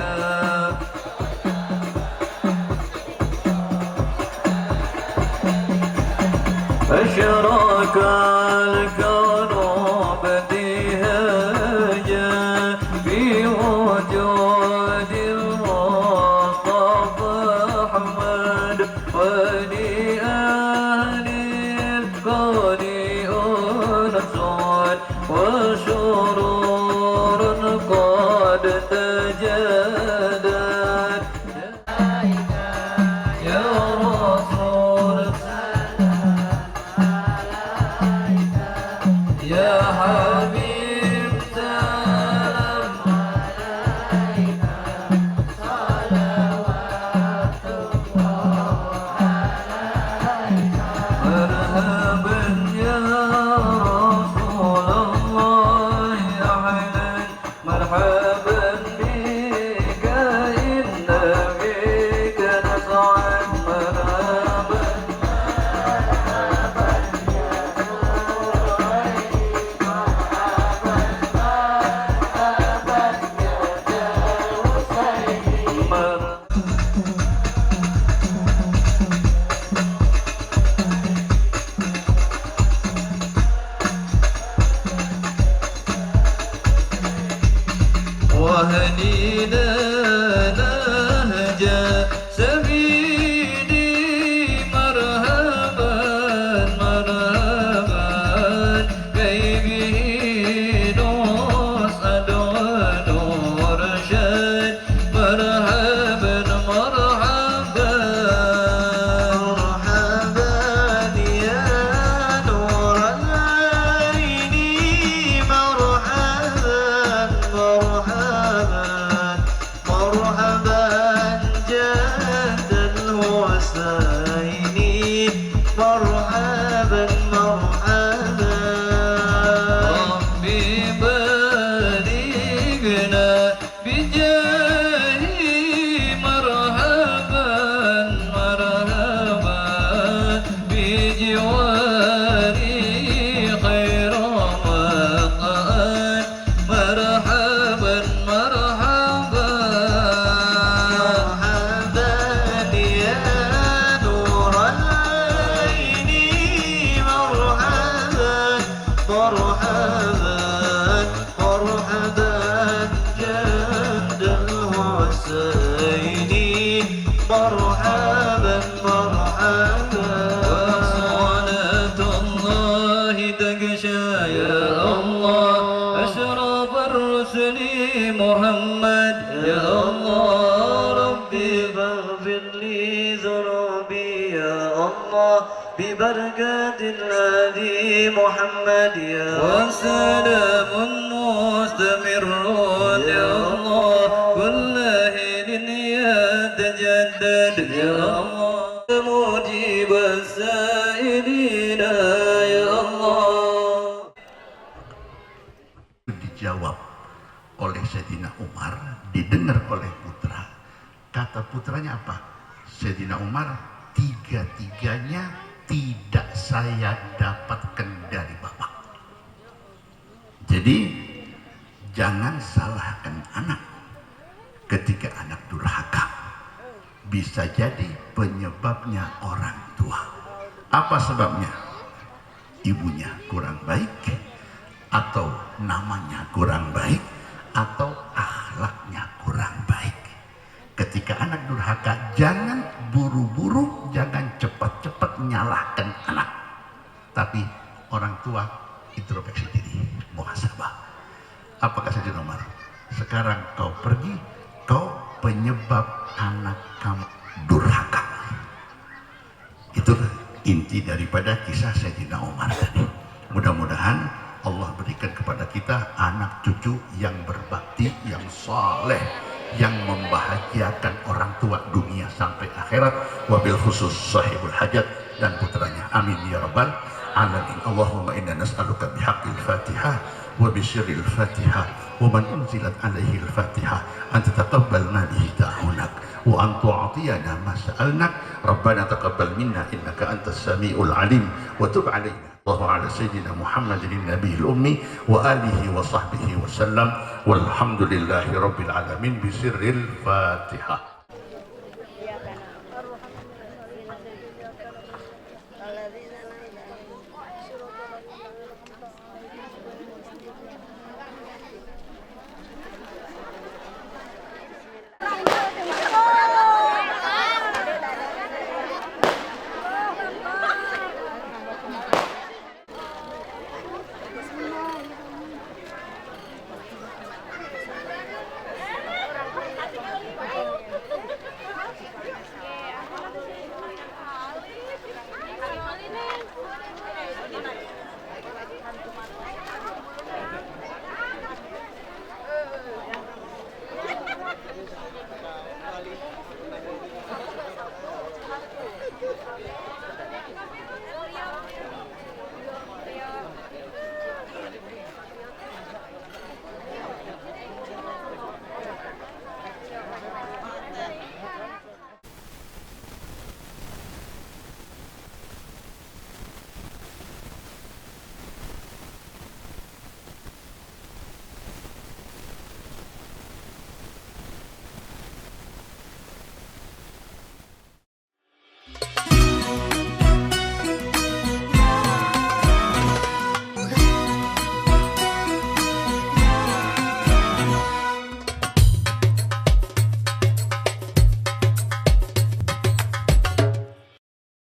أشرك الكون بديهيا بوجود المصطفى أحمد، ولأهل الكون أنس وشرور قد تجدد. يا رسول بجواري خير مقعد مرحبا مرحبا مرحبا يا نور العين مرحبا مرحبا مرحبا جد الحسين مرحبا مرحبا وصلاة الله تغشى يا الله أشرف الرسل محمد يا الله ربي فاغفر لي ذنوبي يا الله ببركة الهادي محمد يا وسلام مستمر يا الله كل حين يتجدد يا الله مجيب السائلين يا الله. Dijawab oleh Sayyidina Umar, didengar oleh putra. Kata putranya apa? Sayyidina Umar, tiga-tiganya tidak saya dapatkan dari bapak. Jadi jangan salahkan anak ketika anak durhaka. Bisa jadi penyebabnya orang tua. Apa sebabnya? Ibunya kurang baik, atau namanya kurang baik, atau akhlaknya kurang baik. Ketika anak durhaka, jangan buru-buru, jangan cepat-cepat nyalahkan anak. Tapi orang tua introspeksi diri, muhasabah. Apa kata Sayyidina Umar? Sekarang kau pergi, kau penyebab anak kamu durhaka. Itu inti daripada kisah Sayyidina Umar tadi. Mudah-mudahan Allah berikan kepada kita anak cucu yang berbakti, yang saleh, yang membahagiakan orang tua dunia sampai akhirat. Wabil khusus sahibul hajat dan putranya. Amin ya rabbal alamin. Allahumma inna nas'aluka bihaqqil fatihah wa bisirril fatihah wa man unzilat alaihi al-fatihah an tataqabbalna bihi ta'unak wa an tu'atiyana ma sa'alnak rabbana taqabbal minna innaka antas samiul alim wa tub alaina. الله على سيدنا محمد النبي الأمي وآله وصحبه وسلم والحمد لله رب العالمين بسر الفاتحة.